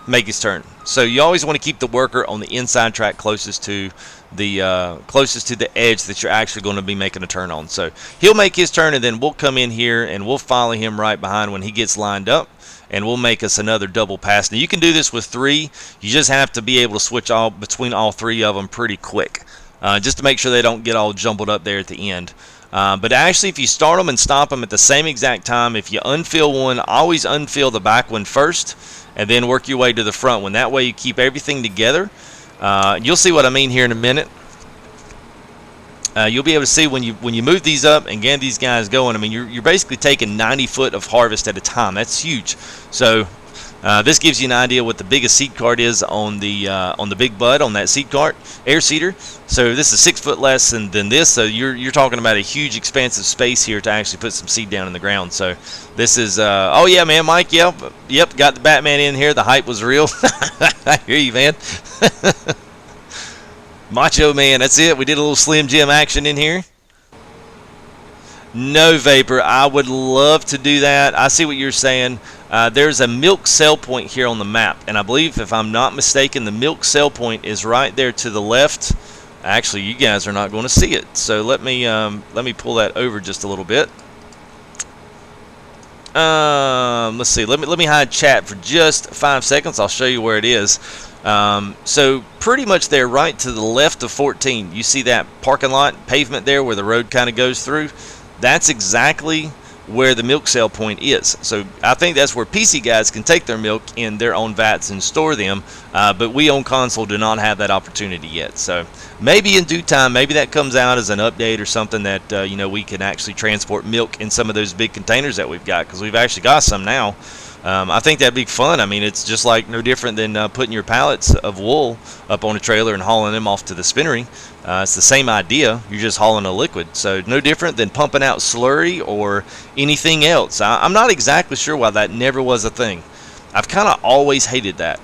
make his turn. So you always want to keep the worker on the inside track closest to the edge that you're actually going to be making a turn on. So he'll make his turn, and then we'll come in here and we'll follow him right behind when he gets lined up, and we'll make us another double pass. Now you can do this with 3. You just have to be able to switch between all 3 of them pretty quick, just to make sure they don't get all jumbled up there at the end. But actually, if you start them and stop them at the same exact time, if you unfill one, always unfill the back one first, and then work your way to the front one. That way you keep everything together. You'll see what I mean here in a minute. You'll be able to see when you move these up and get these guys going. I mean, you're basically taking 90 foot of harvest at a time. That's huge. So this gives you an idea what the biggest seed cart is on the big bud on that seed cart, air seeder. So this is 6 foot less than this. So you're talking about a huge expansive space here to actually put some seed down in the ground. So this is oh yeah, man, Mike. Yep, got the Batman in here. The hype was real. I hear you, man. Macho Man, that's it. We did a little Slim Jim action in here. No, Vapor. I would love to do that. I see what you're saying. There's a milk sell point here on the map, and I believe, if I'm not mistaken, the milk sell point is right there to the left. Actually, you guys are not going to see it, so let me pull that over just a little bit. Let's see. Let me hide chat for just 5 seconds. I'll show you where it is. So pretty much there, right to the left of 14, you see that parking lot pavement there where the road kind of goes through. That's exactly where the milk sale point is. So I think that's where PC guys can take their milk in their own vats and store them, but we on console do not have that opportunity yet. So maybe in due time, maybe that comes out as an update or something that we can actually transport milk in some of those big containers that we've got, because we've actually got some now. I think that'd be fun. I mean, it's just like no different than putting your pallets of wool up on a trailer and hauling them off to the spinnery. It's the same idea. You're just hauling a liquid. So no different than pumping out slurry or anything else. I'm not exactly sure why that never was a thing. I've kind of always hated that,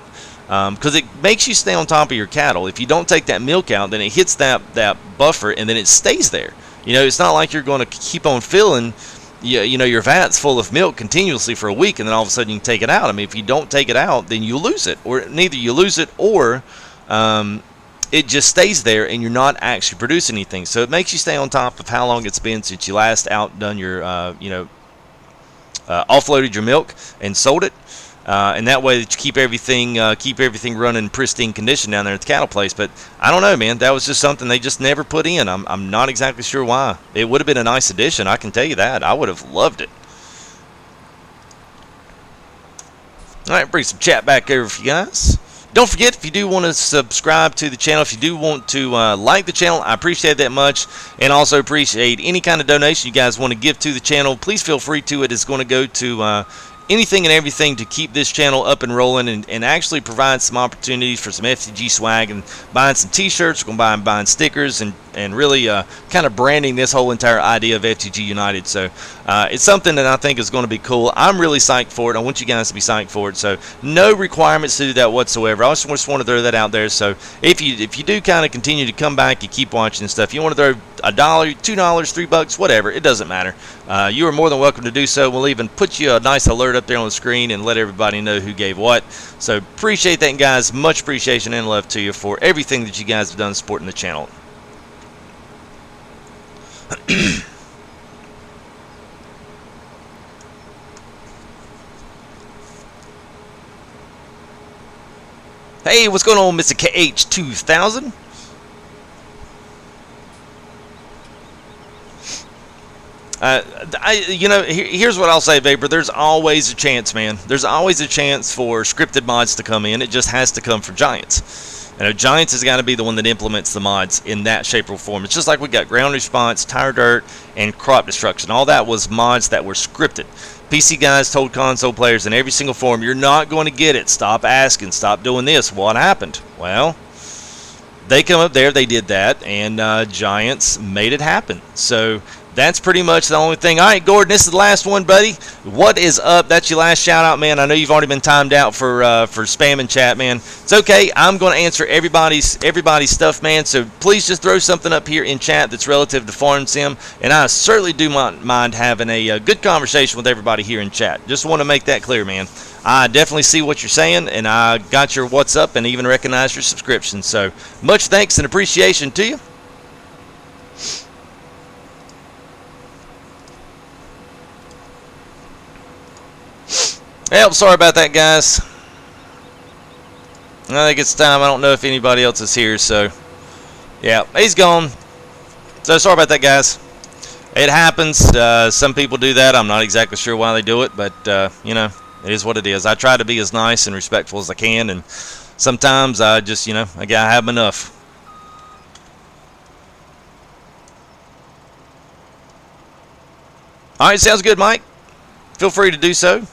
because it makes you stay on top of your cattle. If you don't take that milk out, then it hits that buffer and then it stays there. It's not like you're going to keep on filling your vat's full of milk continuously for a week, and then all of a sudden you can take it out. I mean, if you don't take it out, then you lose it, or neither you lose it or it just stays there and you're not actually producing anything. So it makes you stay on top of how long it's been since you last outdone your offloaded your milk and sold it, and that way that you keep everything running in pristine condition down there at the cattle place. But I don't know, man, that was just something they just never put in. I'm not exactly sure why. It would have been a nice addition, I can tell you that. I would have loved it. All right, bring some chat back over for you guys. Don't forget, if you do want to subscribe to the channel, if you do want to like the channel, I appreciate that much, and also appreciate any kind of donation you guys want to give to the channel. Please feel free to. It is going to go to anything and everything to keep this channel up and rolling, and actually provide some opportunities for some FTG swag and buying some t-shirts. We're going to buying stickers and really kind of branding this whole entire idea of FTG United. So it's something that I think is going to be cool. I'm really psyched for it. I want you guys to be psyched for it. So no requirements to do that whatsoever. I just want to throw that out there. So if you do kind of continue to come back, you keep watching and stuff, you want to throw $1, $2, $3, whatever, it doesn't matter. You are more than welcome to do so. We'll even put you a nice alert up there on the screen and let everybody know who gave what. So appreciate that, guys. Much appreciation and love to you for everything that you guys have done supporting the channel. Hey, what's going on, Mr. KH2000? Here's what I'll say, Vapor. There's always a chance, man. There's always a chance for scripted mods to come in. It just has to come from Giants. Giants has got to be the one that implements the mods in that shape or form. It's just like we got ground response, tire dirt, and crop destruction. All that was mods that were scripted. PC guys told console players in every single forum, you're not going to get it. Stop asking. Stop doing this. What happened? Well, they come up there, they did that, and Giants made it happen. So that's pretty much the only thing. All right, Gordon, this is the last one, buddy. What is up? That's your last shout-out, man. I know you've already been timed out for spamming chat, man. It's okay. I'm going to answer everybody's stuff, man. So please just throw something up here in chat that's relative to Farm Sim, and I certainly do mind having a good conversation with everybody here in chat. Just want to make that clear, man. I definitely see what you're saying, and I got your what's up and even recognize your subscription. So much thanks and appreciation to you. Well, sorry about that, guys. I think it's time. I don't know if anybody else is here, so yeah, he's gone. So sorry about that, guys. It happens. Some people do that. I'm not exactly sure why they do it, but it is what it is. I try to be as nice and respectful as I can, and sometimes I just, I gotta have enough. All right, sounds good, Mike. Feel free to do so.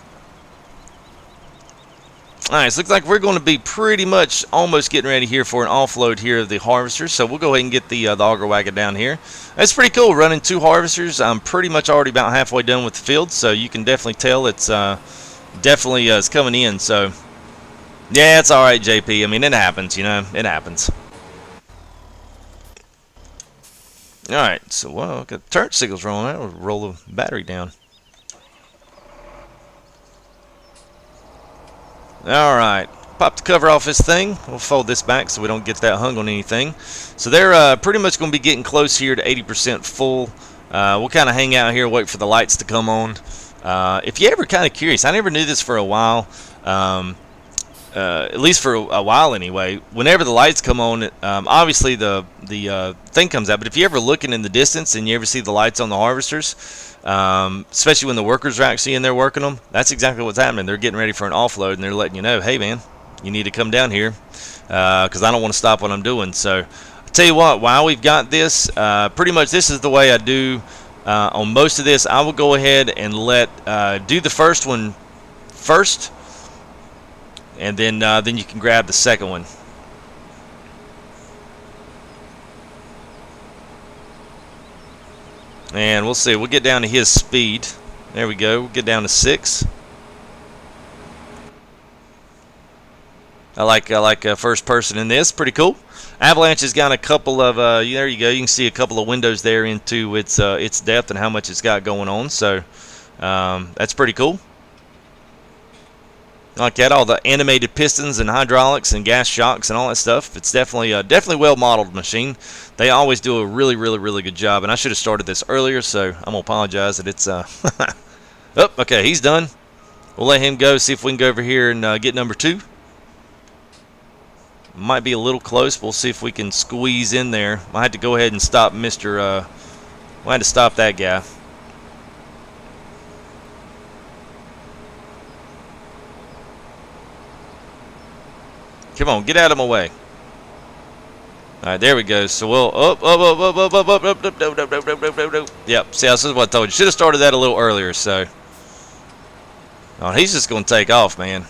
Alright, so looks like we're going to be pretty much almost getting ready here for an offload here of the harvesters. So we'll go ahead and get the auger wagon down here. That's pretty cool, running 2 harvesters. I'm pretty much already about halfway done with the field, so you can definitely tell it's definitely it's coming in. So yeah, it's alright, JP. I mean, it happens, it happens. Alright, so well, got turn signals rolling out. We'll roll the battery down. Alright, pop the cover off this thing. We'll fold this back so we don't get that hung on anything. So they're pretty much going to be getting close here to 80% full. We'll kind of hang out here, wait for the lights to come on. If you're ever kind of curious, I never knew this for a while. at least for a while anyway, whenever the lights come on, obviously the thing comes out. But if you're ever looking in the distance and you ever see the lights on the harvesters, especially when the workers are actually in there working them, that's exactly what's happening. They're getting ready for an offload, and they're letting you know, hey man, you need to come down here, because I don't want to stop what I'm doing. So I tell you what, while we've got this, pretty much this is the way I do on most of this. I will go ahead and do the first one first, and then you can grab the second one. And we'll see. We'll get down to his speed. There we go. We'll get down to 6. I like first person in this. Pretty cool. Avalanche has got a couple of there you go. You can see a couple of windows there into its depth and how much it's got going on. So that's pretty cool. Like that, all the animated pistons and hydraulics and gas shocks and all that stuff. It's definitely well modeled machine. They always do a really good job. And I should have started this earlier, so I'm gonna apologize that it's oh, okay, he's done. We'll let him go. See if we can go over here and get number 2. Might be a little close. We'll see if we can squeeze in there. I had to go ahead and stop Mr. I had to stop that guy. Come on, get out of my way. All right, there we go. So we'll up. Yep. See, this is what I told you. Should have started that a little earlier. So, oh, he's just gonna take off, man.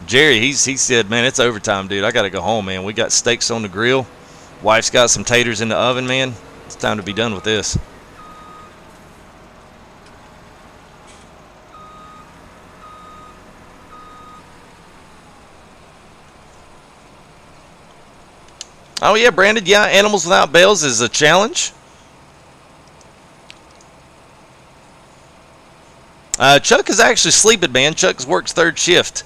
Jerry, he said, man, it's overtime, dude. I gotta go home, man. We got steaks on the grill. Wife's got some taters in the oven, man. It's time to be done with this. Oh yeah, Brandon. Yeah, Animals Without Bells is a challenge. Chuck is actually sleeping, man. Chuck works 3rd shift,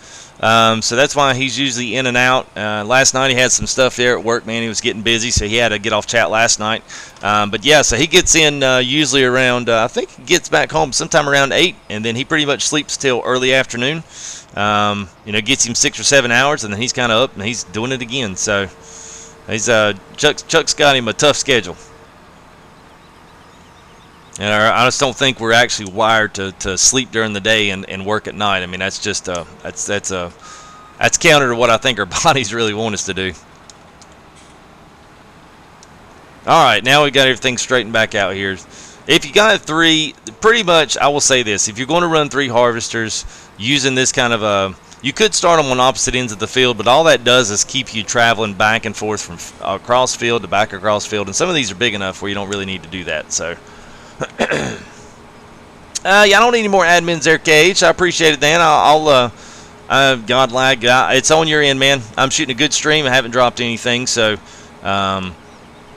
so that's why he's usually in and out. Last night he had some stuff there at work, man. He was getting busy, so he had to get off chat last night. But yeah, so he gets in usually around, I think he gets back home sometime around 8, and then he pretty much sleeps till early afternoon. Gets him 6 or 7 hours, and then he's kind of up and he's doing it again. So he's Chuck's got him a tough schedule. And I just don't think we're actually wired to sleep during the day and work at night. I mean, that's just that's counter to what I think our bodies really want us to do. All right, now we got everything straightened back out here. If you got 3, pretty much, I will say this: if you're going to run 3 harvesters using this kind of you could start them on opposite ends of the field, but all that does is keep you traveling back and forth from across field to back across field. And some of these are big enough where you don't really need to do that. So. Yeah, I don't need any more admins there, KH. I appreciate it, Dan. God lag. It's on your end, man. I'm shooting a good stream. I haven't dropped anything, so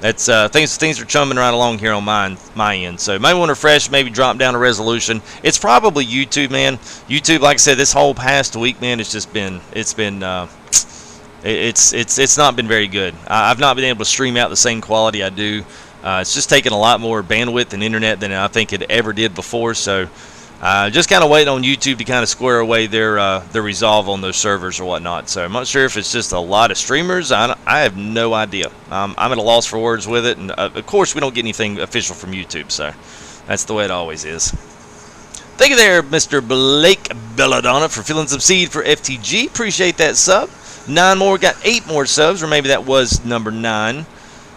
that's things are chumming right along here on my end. So you might want to refresh, maybe drop down a resolution. It's probably YouTube, man. YouTube, like I said, this whole past week, man, it's not been very good. I've not been able to stream out the same quality I do. It's just taking a lot more bandwidth and internet than I think it ever did before. So just kind of waiting on YouTube to kind of square away their resolve on those servers or whatnot. So I'm not sure if it's just a lot of streamers. I have no idea. I'm at a loss for words with it. And of course, we don't get anything official from YouTube. So that's the way it always is. Thank you there, Mr. Blake Belladonna, for filling some seed for FTG. Appreciate that sub. 9 more. Got 8 more subs, or maybe that was number 9.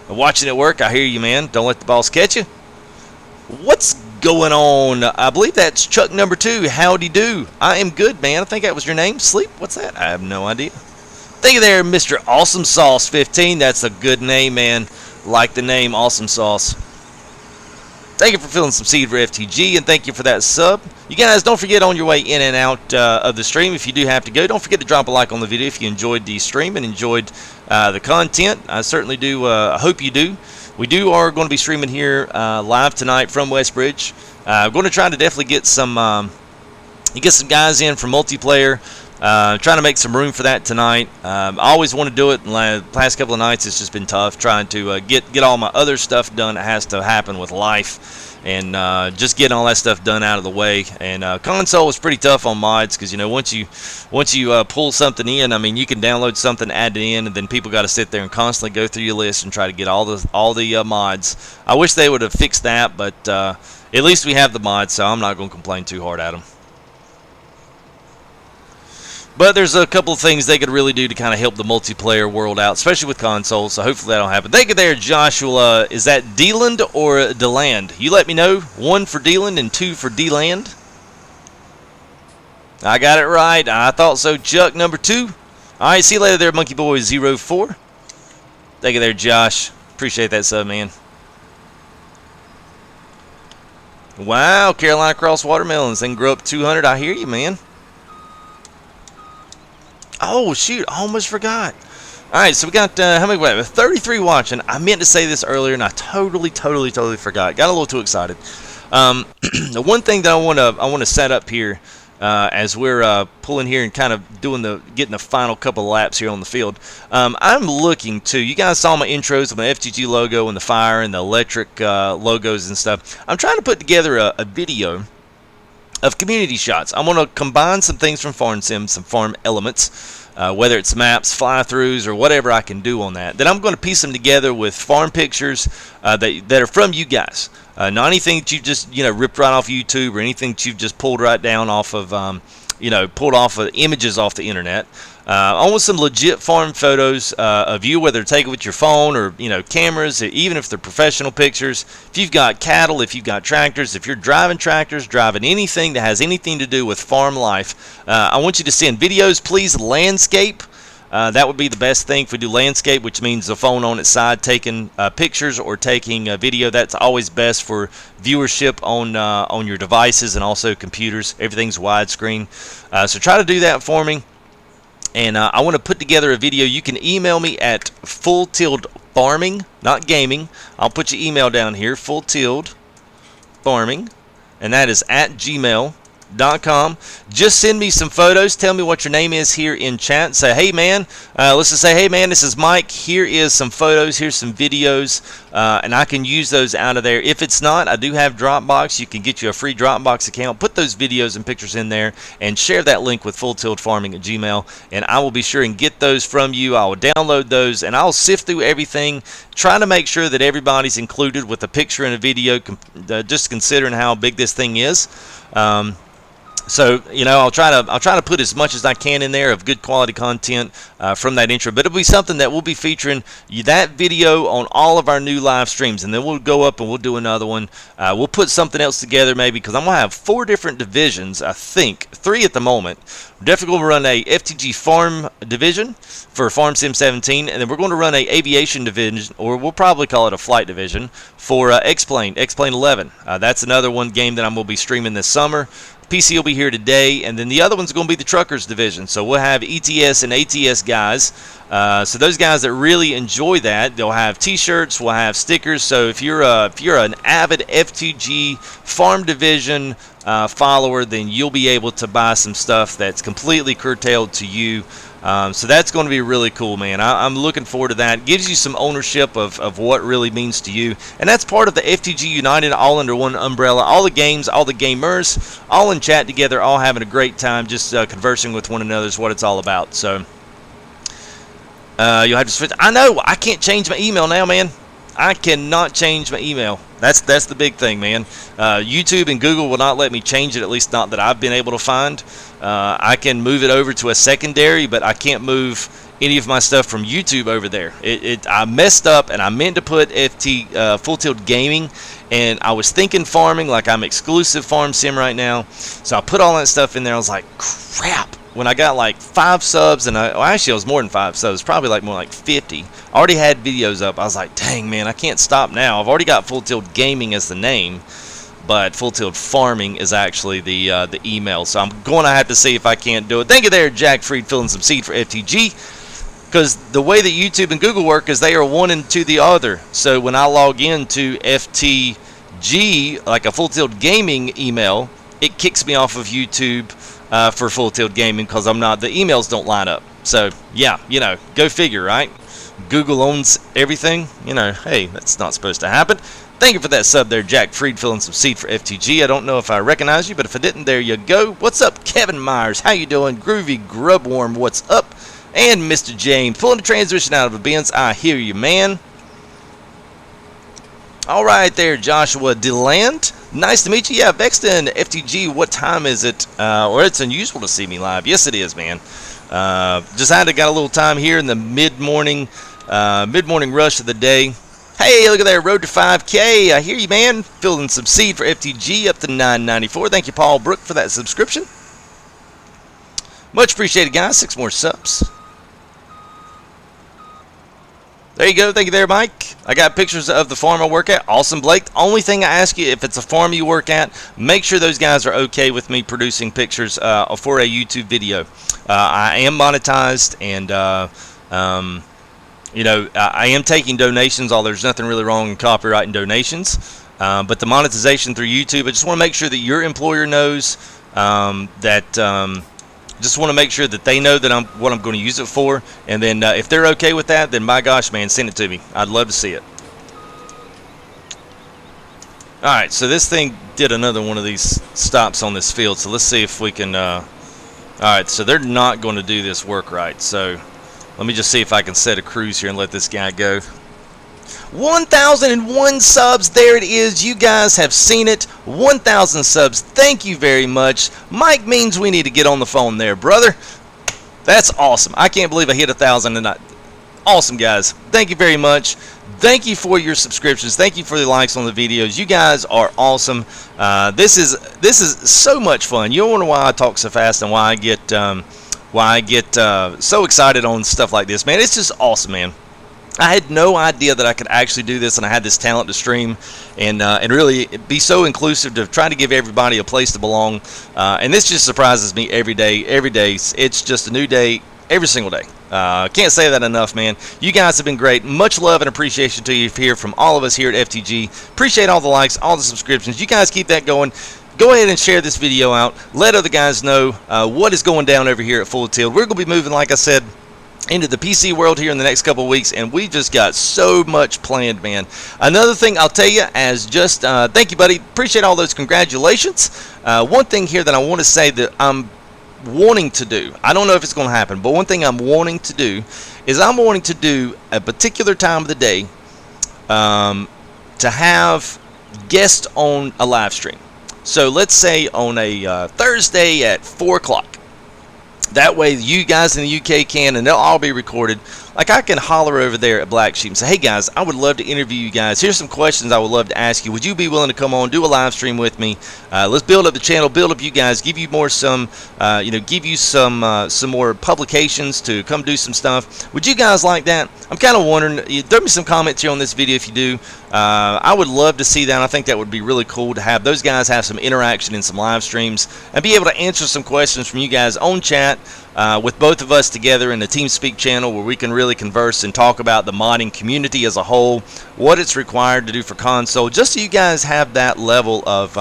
Watching it work, I hear you, man. Don't let the boss catch you. What's going on? I believe that's Chuck number 2. Howdy do. I am good, man. I think that was your name. Sleep? What's that? I have no idea. Thank you there, Mr. Awesome Sauce 15. That's a good name, man. Like the name Awesome Sauce. Thank you for filling some seed for FTG, and thank you for that sub. You guys, don't forget on your way in and out of the stream, if you do have to go, don't forget to drop a like on the video if you enjoyed the stream and enjoyed the content. I certainly do. I hope you do. We are going to be streaming here live tonight from Westbridge. I'm going to try to definitely get some guys in for multiplayer. Trying to make some room for that tonight. I always want to do it. The past couple of nights, it's just been tough trying to get all my other stuff done. It has to happen with life and just getting all that stuff done out of the way. And console was pretty tough on mods because, you know, once you pull something in, I mean, you can download something, add it in, and then people got to sit there and constantly go through your list and try to get all the mods. I wish they would have fixed that, but at least we have the mods, so I'm not going to complain too hard at them. But there's a couple of things they could really do to kind of help the multiplayer world out, especially with consoles, so hopefully that'll happen. Thank you there, Joshua. Is that D-Land or D-Land? You let me know. 1 for D-Land and 2 for D-Land. I got it right. I thought so, Chuck, number 2. All right, see you later there, Monkey Boy 04. Thank you there, Josh. Appreciate that sub, man. Wow, Carolina Cross watermelons. They can grow up 200. I hear you, man. Oh, shoot. I almost forgot. All right, so we got, how many? Wait, 33 watching. I meant to say this earlier, and I totally forgot. Got a little too excited. The one thing that I want to set up here as we're pulling here and kind of getting the final couple of laps here on the field. I'm looking to, you guys saw my intros of my FTG logo and the fire and the electric logos and stuff. I'm trying to put together a video of community shots. I'm going to combine some things from Farm Sim, some farm elements, whether it's maps, fly-throughs, or whatever I can do on that. Then I'm going to piece them together with farm pictures that are from you guys. Not anything that you just ripped right off YouTube or anything that you've just pulled right down off of pulled off of images off the internet. I want some legit farm photos of you, whether taken with your phone or cameras, even if they're professional pictures. If you've got cattle, if you've got tractors, if you're driving tractors, driving anything that has anything to do with farm life, I want you to send videos, please. Landscape. That would be the best thing if we do landscape, which means the phone on its side taking pictures or taking a video. That's always best for viewership on your devices and also computers. Everything's widescreen. So try to do that for me. And I want to put together a video. You can email me at full-farming, not gaming. I'll put your email down here, full-farming, and that is at gmail.com. Just send me some photos. Tell me what your name is here in chat. Say, hey man, let's just say, hey man, this is Mike. Here is some photos. Here's some videos, and I can use those out of there. If it's not, I do have Dropbox. You can get you a free Dropbox account. Put those videos and pictures in there and share that link with full-farming at Gmail, and I will be sure and get those from you. I will download those, and I'll sift through everything, trying to make sure that everybody's included with a picture and a video, just considering how big this thing is. So I'll try to put as much as I can in there of good quality content from that intro. But it'll be something that we'll be featuring that video on all of our new live streams, and then we'll go up and we'll do another one. We'll put something else together maybe, because I'm gonna have 4 different divisions. I think 3 at the moment. We're definitely gonna run a FTG farm division for Farm Sim 17, and then we're going to run a aviation division, or we'll probably call it a flight division for X-Plane 11. That's another one game that I'm gonna be streaming this summer. PC will be here today, and then the other one's going to be the Truckers division. So we'll have ETS and ATS guys. So those guys that really enjoy that, they'll have T-shirts, we'll have stickers. So if you're an avid FTG farm division follower, then you'll be able to buy some stuff that's completely curtailed to you. So that's going to be really cool, man. I'm looking forward to that. It gives you some ownership of what really means to you. And that's part of the FTG United, all under one umbrella. All the games, all the gamers, all in chat together, all having a great time, just conversing with one another is what it's all about. So you'll have to switch. I know, I can't change my email now, man. I cannot change my email. That's the big thing, man. YouTube and Google will not let me change it, at least not that I've been able to find. I can move it over to a secondary, but I can't move any of my stuff from YouTube over there. I messed up, and I meant to put Full Tilt Gaming, and I was thinking farming, like I'm exclusive Farm Sim right now. So I put all that stuff in there. I was like, crap. When I got like 5 subs, and actually it was more than 5 subs, probably like more like 50. I already had videos up. I was like, dang man, I can't stop now. I've already got Full Tilt Gaming as the name, but Full Tilt Farming is actually the email. So I'm going to have to see if I can't do it. Thank you there, Jack Freed, filling some seed for FTG. Because the way that YouTube and Google work is they are one into the other. So when I log into FTG, like a Full Tilt Gaming email, it kicks me off of YouTube for Full Tilt Gaming, because I'm not, the emails don't line up. So yeah, go figure, right? Google owns everything. You know, hey, that's not supposed to happen. Thank you for that sub there, Jack Freed, filling some seed for FTG. I don't know if I recognize you, but if I didn't, there you go. What's up, Kevin Myers? How you doing? Groovy Grubworm, what's up? And Mr. James, pulling the transmission out of a Benz. I hear you, man. All right there, Joshua DeLand. Nice to meet you. Yeah, Vexton, FTG, what time is it? Or it's unusual to see me live. Yes, it is, man. Just had to got a little time here in the mid-morning rush of the day. Hey, look at that, road to 5K. I hear you, man. Filling some seed for FTG up to 994. Thank you, Paul Brook, for that subscription. Much appreciated, guys. 6 more subs. There you go. Thank you there, Mike. I got pictures of the farm I work at. Awesome, Blake. The only thing I ask you, if it's a farm you work at, make sure those guys are okay with me producing pictures for a YouTube video. I am monetized, and you know, I am taking donations, although there's nothing really wrong in copyrighting donations. But the monetization through YouTube, I just want to make sure that your employer knows just want to make sure that they know that what I'm going to use it for. And then if they're okay with that, then my gosh, man, send it to me. I'd love to see it. All right, so this thing did another one of these stops on this field. So let's see if we can. All right, so they're not going to do this work right. So let me just see if I can set a cruise here and let this guy go. 1,001 subs. There it is. You guys have seen it. 1,000 subs. Thank you very much. Mike means we need to get on the phone there, brother. That's awesome. I can't believe I hit 1,000 and awesome, guys. Thank you very much. Thank you for your subscriptions. Thank you for the likes on the videos. You guys are awesome. This is so much fun. You wonder why I talk so fast and why I get so excited on stuff like this, man. It's just awesome, man. I had no idea that I could actually do this, and I had this talent to stream and really be so inclusive to try to give everybody a place to belong. And this just surprises me every day. Every day, it's just a new day every single day. Can't say that enough, man. You guys have been great. Much love and appreciation to you here from all of us here at FTG. Appreciate all the likes, all the subscriptions. You guys keep that going. Go ahead and share this video out. Let other guys know what is going down over here at Full Tilt. We're going to be moving, like I said, into the PC world here in the next couple of weeks, and we just got so much planned, man. Another thing I'll tell you, as just thank you, buddy. Appreciate all those congratulations. One thing here that I want to say that I'm wanting to do, I don't know if it's going to happen, but one thing I'm wanting to do is I'm wanting to do a particular time of the day to have guests on a live stream. So let's say on a Thursday at 4 o'clock. That way you guys in the UK can, and they'll all be recorded. Like, I can holler over there at Black Sheep and say, hey guys, I would love to interview you guys. Here's some questions I would love to ask you. Would you be willing to come on, do a live stream with me? Let's build up the channel, build up you guys, give you more give you some more publications to come do some stuff. Would you guys like that? I'm kind of wondering. Throw me some comments here on this video if you do. I would love to see that. I think that would be really cool to have those guys have some interaction in some live streams and be able to answer some questions from you guys on chat with both of us together in the TeamSpeak channel, where we can really converse and talk about the modding community as a whole, what it's required to do for console, just so you guys have that level of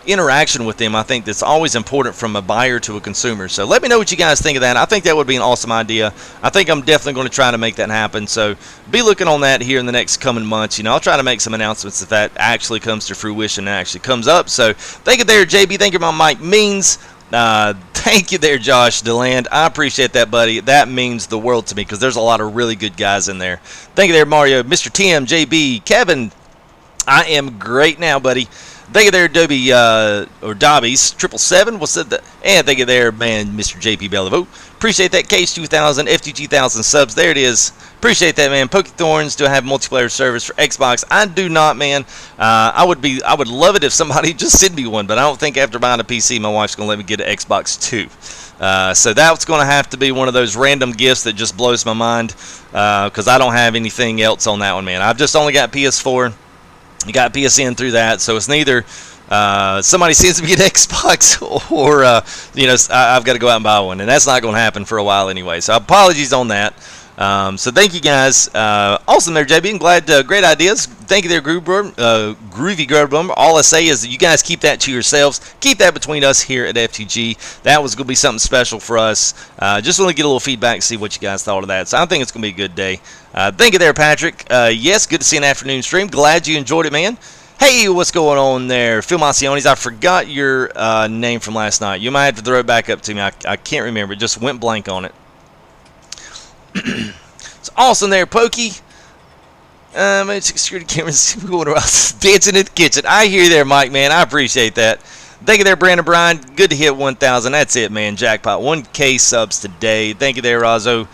interaction with them. I think that's always important from a buyer to a consumer. So let me know what you guys think of that. I think that would be an awesome idea. I think I'm definitely going to try to make that happen. So be looking on that here in the next coming months. You know, I'll try to make some announcements if that actually comes to fruition and actually comes up. So thank you there, JB. Thank you, my Mike Means. Thank you there, Josh DeLand. I appreciate that, buddy. That means the world to me because there's a lot of really good guys in there. Thank you there, Mario, Mr. Tim, JB, Kevin. I am great now, buddy. Thank you there, Dobby, or Dobbies, 777. What's that? And thank you there, man, Mr. JP Bellevue. Appreciate that, Case 2000, FTG 1000 subs. There it is. Appreciate that, man. Pokethorns, do I have multiplayer service for Xbox? I do not, man. I would love it if somebody just sent me one, but I don't think after buying a PC, my wife's going to let me get an Xbox 2. So that's going to have to be one of those random gifts that just blows my mind because I don't have anything else on that one, man. I've just only got PS4. You got PSN through that, so it's neither somebody sends me an Xbox or you know, I've got to go out and buy one, and that's not going to happen for a while anyway. So apologies on that. So thank you guys. Awesome there, JB. I'm glad. Great ideas. Thank you there, Groovy Groove. All I say is that you guys keep that to yourselves. Keep that between us here at FTG. That was going to be something special for us. Just want to get a little feedback and see what you guys thought of that. So I think it's going to be a good day. Thank you there, Patrick. Yes, good to see an afternoon stream. Glad you enjoyed it, man. Hey, what's going on there? Phil Maciones, I forgot your name from last night. You might have to throw it back up to me. I can't remember. It just went blank on it. It's awesome there, Pokey. Security cameras going around dancing in the kitchen. I hear you there, Mike, man. I appreciate that. Thank you there, Brandon Bryan. Good to hit 1,000. That's it, man. Jackpot. 1K subs today. Thank you there, Razzo.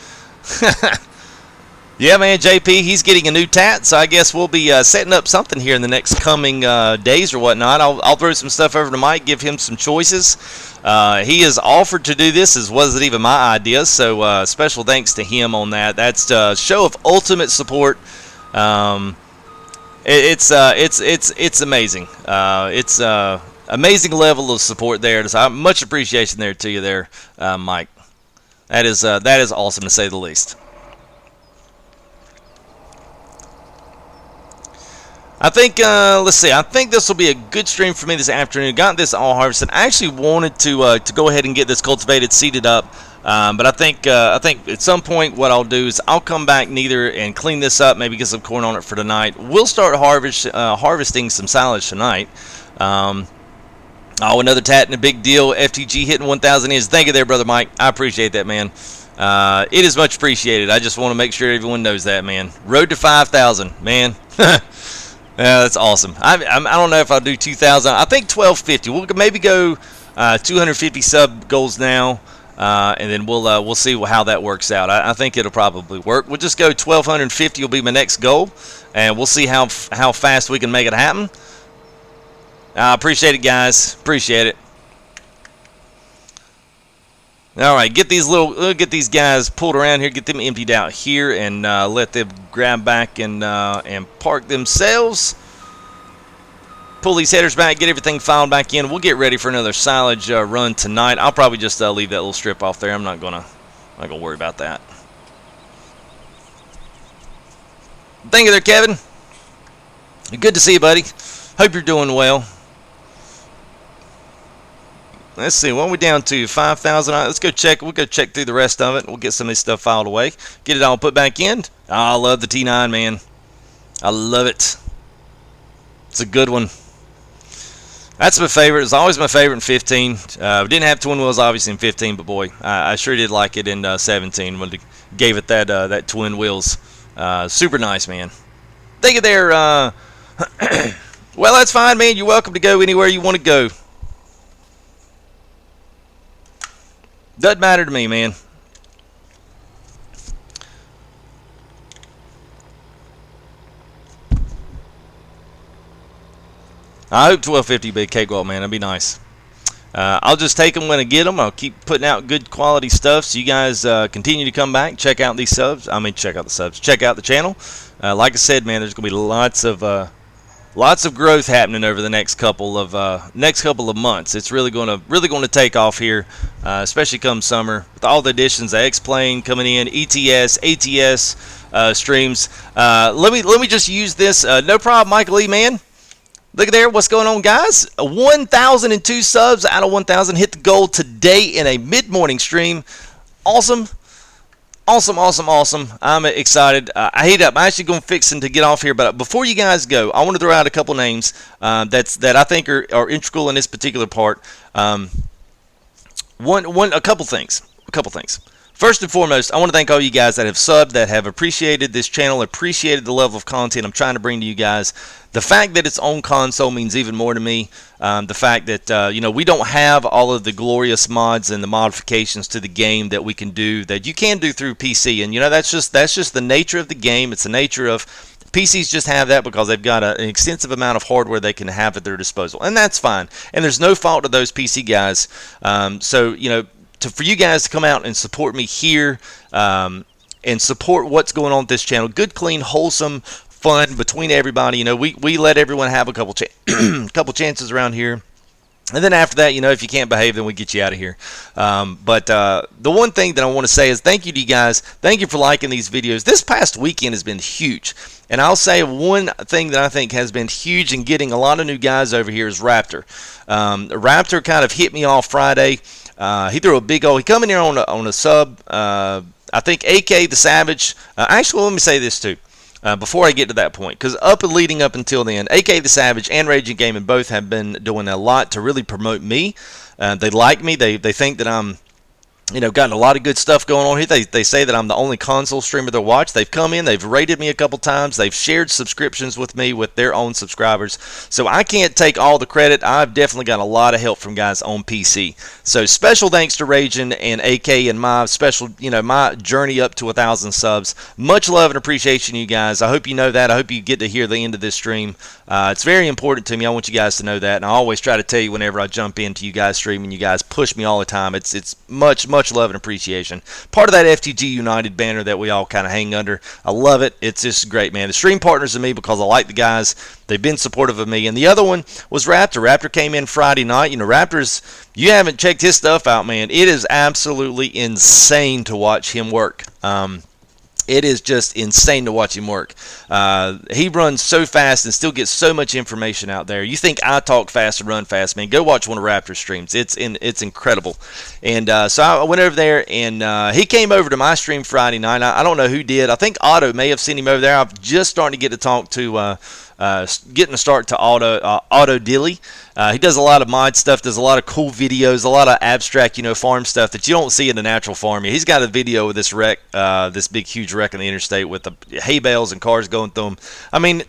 Yeah, man, JP, he's getting a new tat, so I guess we'll be setting up something here in the next coming days or whatnot. I'll throw some stuff over to Mike, give him some choices. He has offered to do this, as wasn't even my idea, so special thanks to him on that. That's a show of ultimate support. It's amazing. It's amazing level of support there. So much appreciation there to you there, Mike. That is awesome to say the least. I think, let's see, I think this will be a good stream for me this afternoon. Got this all harvested. I actually wanted to go ahead and get this cultivated, seeded up, but I think at some point what I'll do is I'll come back neither and clean this up, maybe get some corn on it for tonight. We'll start harvesting some silage tonight. Oh, another tat and a big deal. FTG hitting 1,000 is. Thank you there, Brother Mike. I appreciate that, man. It is much appreciated. I just want to make sure everyone knows that, man. Road to 5,000, man. Yeah, that's awesome. I don't know if I'll do 2,000. I think 1,250. We'll maybe go 250 sub goals now, and then we'll see how that works out. I think it'll probably work. We'll just go 1,250 will be my next goal, and we'll see how fast we can make it happen. I appreciate it, guys. Appreciate it. All right, get these guys pulled around here, get them emptied out here, and let them grab back and park themselves. Pull these headers back, get everything filed back in. We'll get ready for another silage run tonight. I'll probably just leave that little strip off there. I'm not gonna worry about that. Thank you there, Kevin. Good to see you, buddy. Hope you're doing well. Let's see, what are we down to? 5,000. Let's go check. We'll go check through the rest of it. We'll get some of this stuff filed away. Get it all put back in. Oh, I love the T9, man. I love it. It's a good one. That's my favorite. It's always my favorite in 15. We didn't have twin wheels, obviously, in 15, but boy, I sure did like it in 17 when they gave it that twin wheels. Super nice, man. Thank you there. Well, that's fine, man. You're welcome to go anywhere you want to go. Doesn't matter to me, man. I hope 1250 be a cakewalk, man. That'd be nice. I'll just take them when I get them. I'll keep putting out good quality stuff, so you guys continue to come back, check out these subs. I mean, check out the subs. Check out the channel. Like I said, man, there's gonna be lots of growth happening over the next couple of months. It's really going to take off here, especially come summer with all the additions of X-Plane coming in, ETS, ATS streams. Let me just use this. No problem, Michael E. Man. Look at there. What's going on, guys? 1,002 subs out of 1,000 hit the goal today in a mid-morning stream. Awesome. Awesome. I'm excited. I hate up. I'm actually going to fix to get off here, but before you guys go, I want to throw out a couple names that I think are integral in this particular part. A couple things. First and foremost, I want to thank all you guys that have subbed, that have appreciated this channel, appreciated the level of content I'm trying to bring to you guys. The fact that it's on console means even more to me. The fact that we don't have all of the glorious mods and the modifications to the game that we can do, that you can do through PC, and that's just the nature of the game. It's the nature of PCs. Just have that because they've got an extensive amount of hardware they can have at their disposal, and that's fine. And there's no fault to those PC guys. For you guys to come out and support me here and support what's going on with this channel, good, clean, wholesome fun between everybody. We let everyone have a couple chances around here. And then after that, if you can't behave, then we get you out of here. But the one thing that I want to say is thank you to you guys. Thank you for liking these videos. This past weekend has been huge. And I'll say one thing that I think has been huge in getting a lot of new guys over here is Raptor. Raptor kind of hit me off Friday. He threw a big he come in here on a sub. I think AK the Savage. Actually, let me say this too. Before I get to that point, because leading up until then, AK the Savage and Raging Gaming both have been doing a lot to really promote me. They like me. They think that I'm, got a lot of good stuff going on here. They say that I'm the only console streamer they watch. They've come in, they've rated me a couple times, they've shared subscriptions with me with their own subscribers. So I can't take all the credit. I've definitely got a lot of help from guys on PC. So special thanks to Raging and AK and my special, my journey up to 1,000 subs. Much love and appreciation, you guys. I hope you know that. I hope you get to hear the end of this stream. It's very important to me. I want you guys to know that, and I always try to tell you whenever I jump into you guys streaming. You guys push me all the time. It's much love and appreciation. Part of that FTG United banner that we all kind of hang under. I love it. It's just great, man. The stream partners of me because I like the guys. They've been supportive of me. And the other one was Raptor. Raptor came in Friday night. Raptor's, you haven't checked his stuff out, man. It is absolutely insane to watch him work. It is just insane to watch him work. He runs so fast and still gets so much information out there. You think I talk fast and run fast, man? Go watch one of Raptor's streams. It's incredible. And so I went over there, and he came over to my stream Friday night. I don't know who did. I think Otto may have seen him over there. I'm just starting to get to talk to getting a start to Auto Dilly. He does a lot of mod stuff, does a lot of cool videos, a lot of abstract, farm stuff that you don't see in a natural farm. He's got a video of this wreck, this big, huge wreck in the interstate with the hay bales and cars going through them. I mean,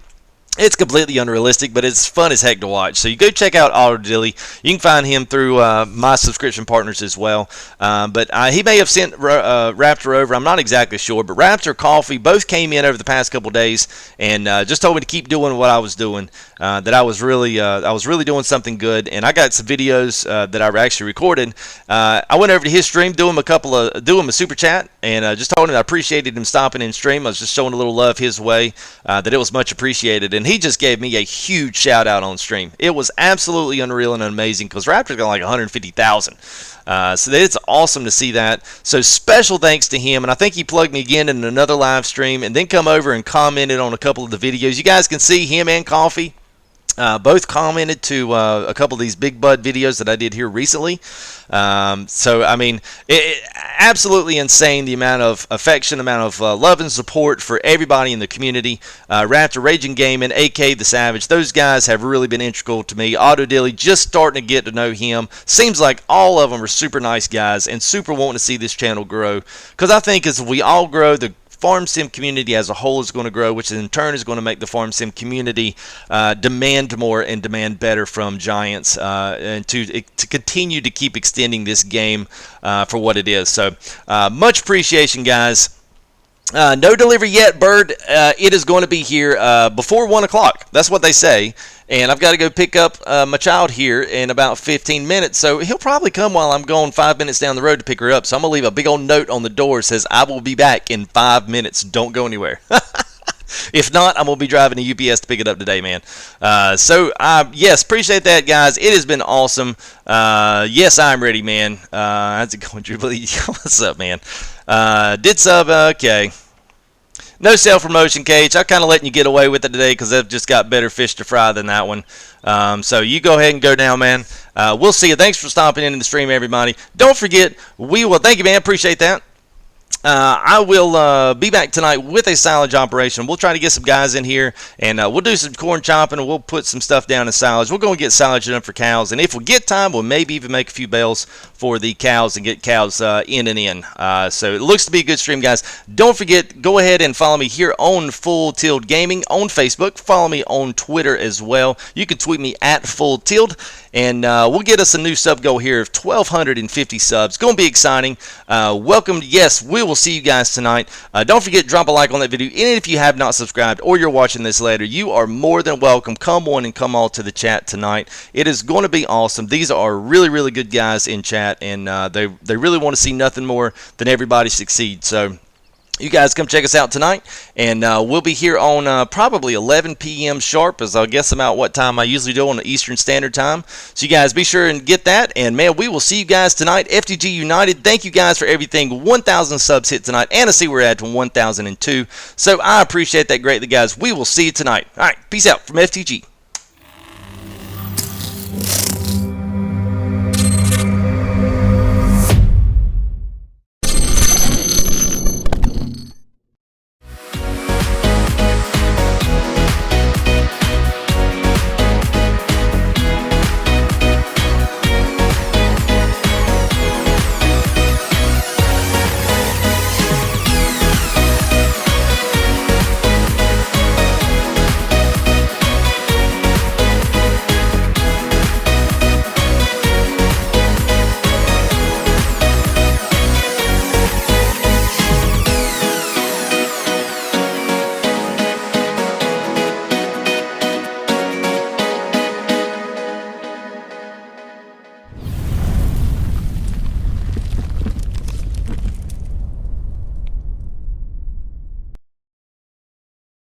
it's completely unrealistic, but it's fun as heck to watch. So you go check out Auto Dilly. You can find him through my subscription partners as well. But he may have sent Raptor over. I'm not exactly sure. But Raptor, Coffee, both came in over the past couple days and just told me to keep doing what I was doing. That I was really doing something good. And I got some videos that I actually recorded. I went over to his stream, do him a super chat, and just told him I appreciated him stopping in stream. I was just showing a little love his way. That it was much appreciated. And he just gave me a huge shout out on stream. It was absolutely unreal and amazing because Raptor's got like 150,000. So it's awesome to see that. So special thanks to him. And I think he plugged me again in another live stream and then come over and commented on a couple of the videos. You guys can see him and Coffee. Both commented to a couple of these Big Bud videos that I did here recently. So, I mean, absolutely insane the amount of affection, amount of love and support for everybody in the community. Raptor, Raging Gaming, AK the Savage, those guys have really been integral to me. Auto Dilly, just starting to get to know him. Seems like all of them are super nice guys and super wanting to see this channel grow. Because I think as we all grow, the farm sim community as a whole is going to grow, which in turn is going to make the farm sim community demand more and demand better from Giants and to continue to keep extending this game for what it is. So much appreciation, guys. No delivery yet, Bird. It is going to be here before 1 o'clock. That's what they say. And I've got to go pick up my child here in about 15 minutes. So he'll probably come while I'm going 5 minutes down the road to pick her up. So I'm going to leave a big old note on the door that says, I will be back in 5 minutes. Don't go anywhere. If not, I'm going to be driving to UPS to pick it up today, man. Yes, appreciate that, guys. It has been awesome. Yes, I'm ready, man. How's it going, Jubilee? What's up, man? Did sub, okay. No self-promotion, Cage. I'm kind of letting you get away with it today because I've just got better fish to fry than that one. So you go ahead and go down, man. We'll see you. Thanks for stopping in the stream, everybody. Don't forget, thank you, man. Appreciate that. I will be back tonight with a silage operation. We'll try to get some guys in here, and we'll do some corn chopping, and we'll put some stuff down in silage. We're going to get silage done for cows, and if we get time, we'll maybe even make a few bales for the cows and get cows in and in. So it looks to be a good stream, guys. Don't forget, go ahead and follow me here on Full Tilt Gaming on Facebook. Follow me on Twitter as well. You can tweet me at Full Tilt, and we'll get us a new sub goal here of 1,250 subs. Going to be exciting. Welcome. Yes, we will see you guys tonight. Don't forget, drop a like on that video. And if you have not subscribed or you're watching this later, you are more than welcome. Come on and come all to the chat tonight. It is going to be awesome. These are really, really good guys in chat, and they really want to see nothing more than everybody succeed. So you guys come check us out tonight, and we'll be here on probably 11 p.m. sharp, as I guess about what time I usually do on the Eastern Standard Time. So you guys be sure and get that, and man, we will see you guys tonight. FTG United, thank you guys for everything. 1,000 subs hit tonight, and I see we're at 1,002. So I appreciate that greatly, guys. We will see you tonight. All right, peace out from FTG.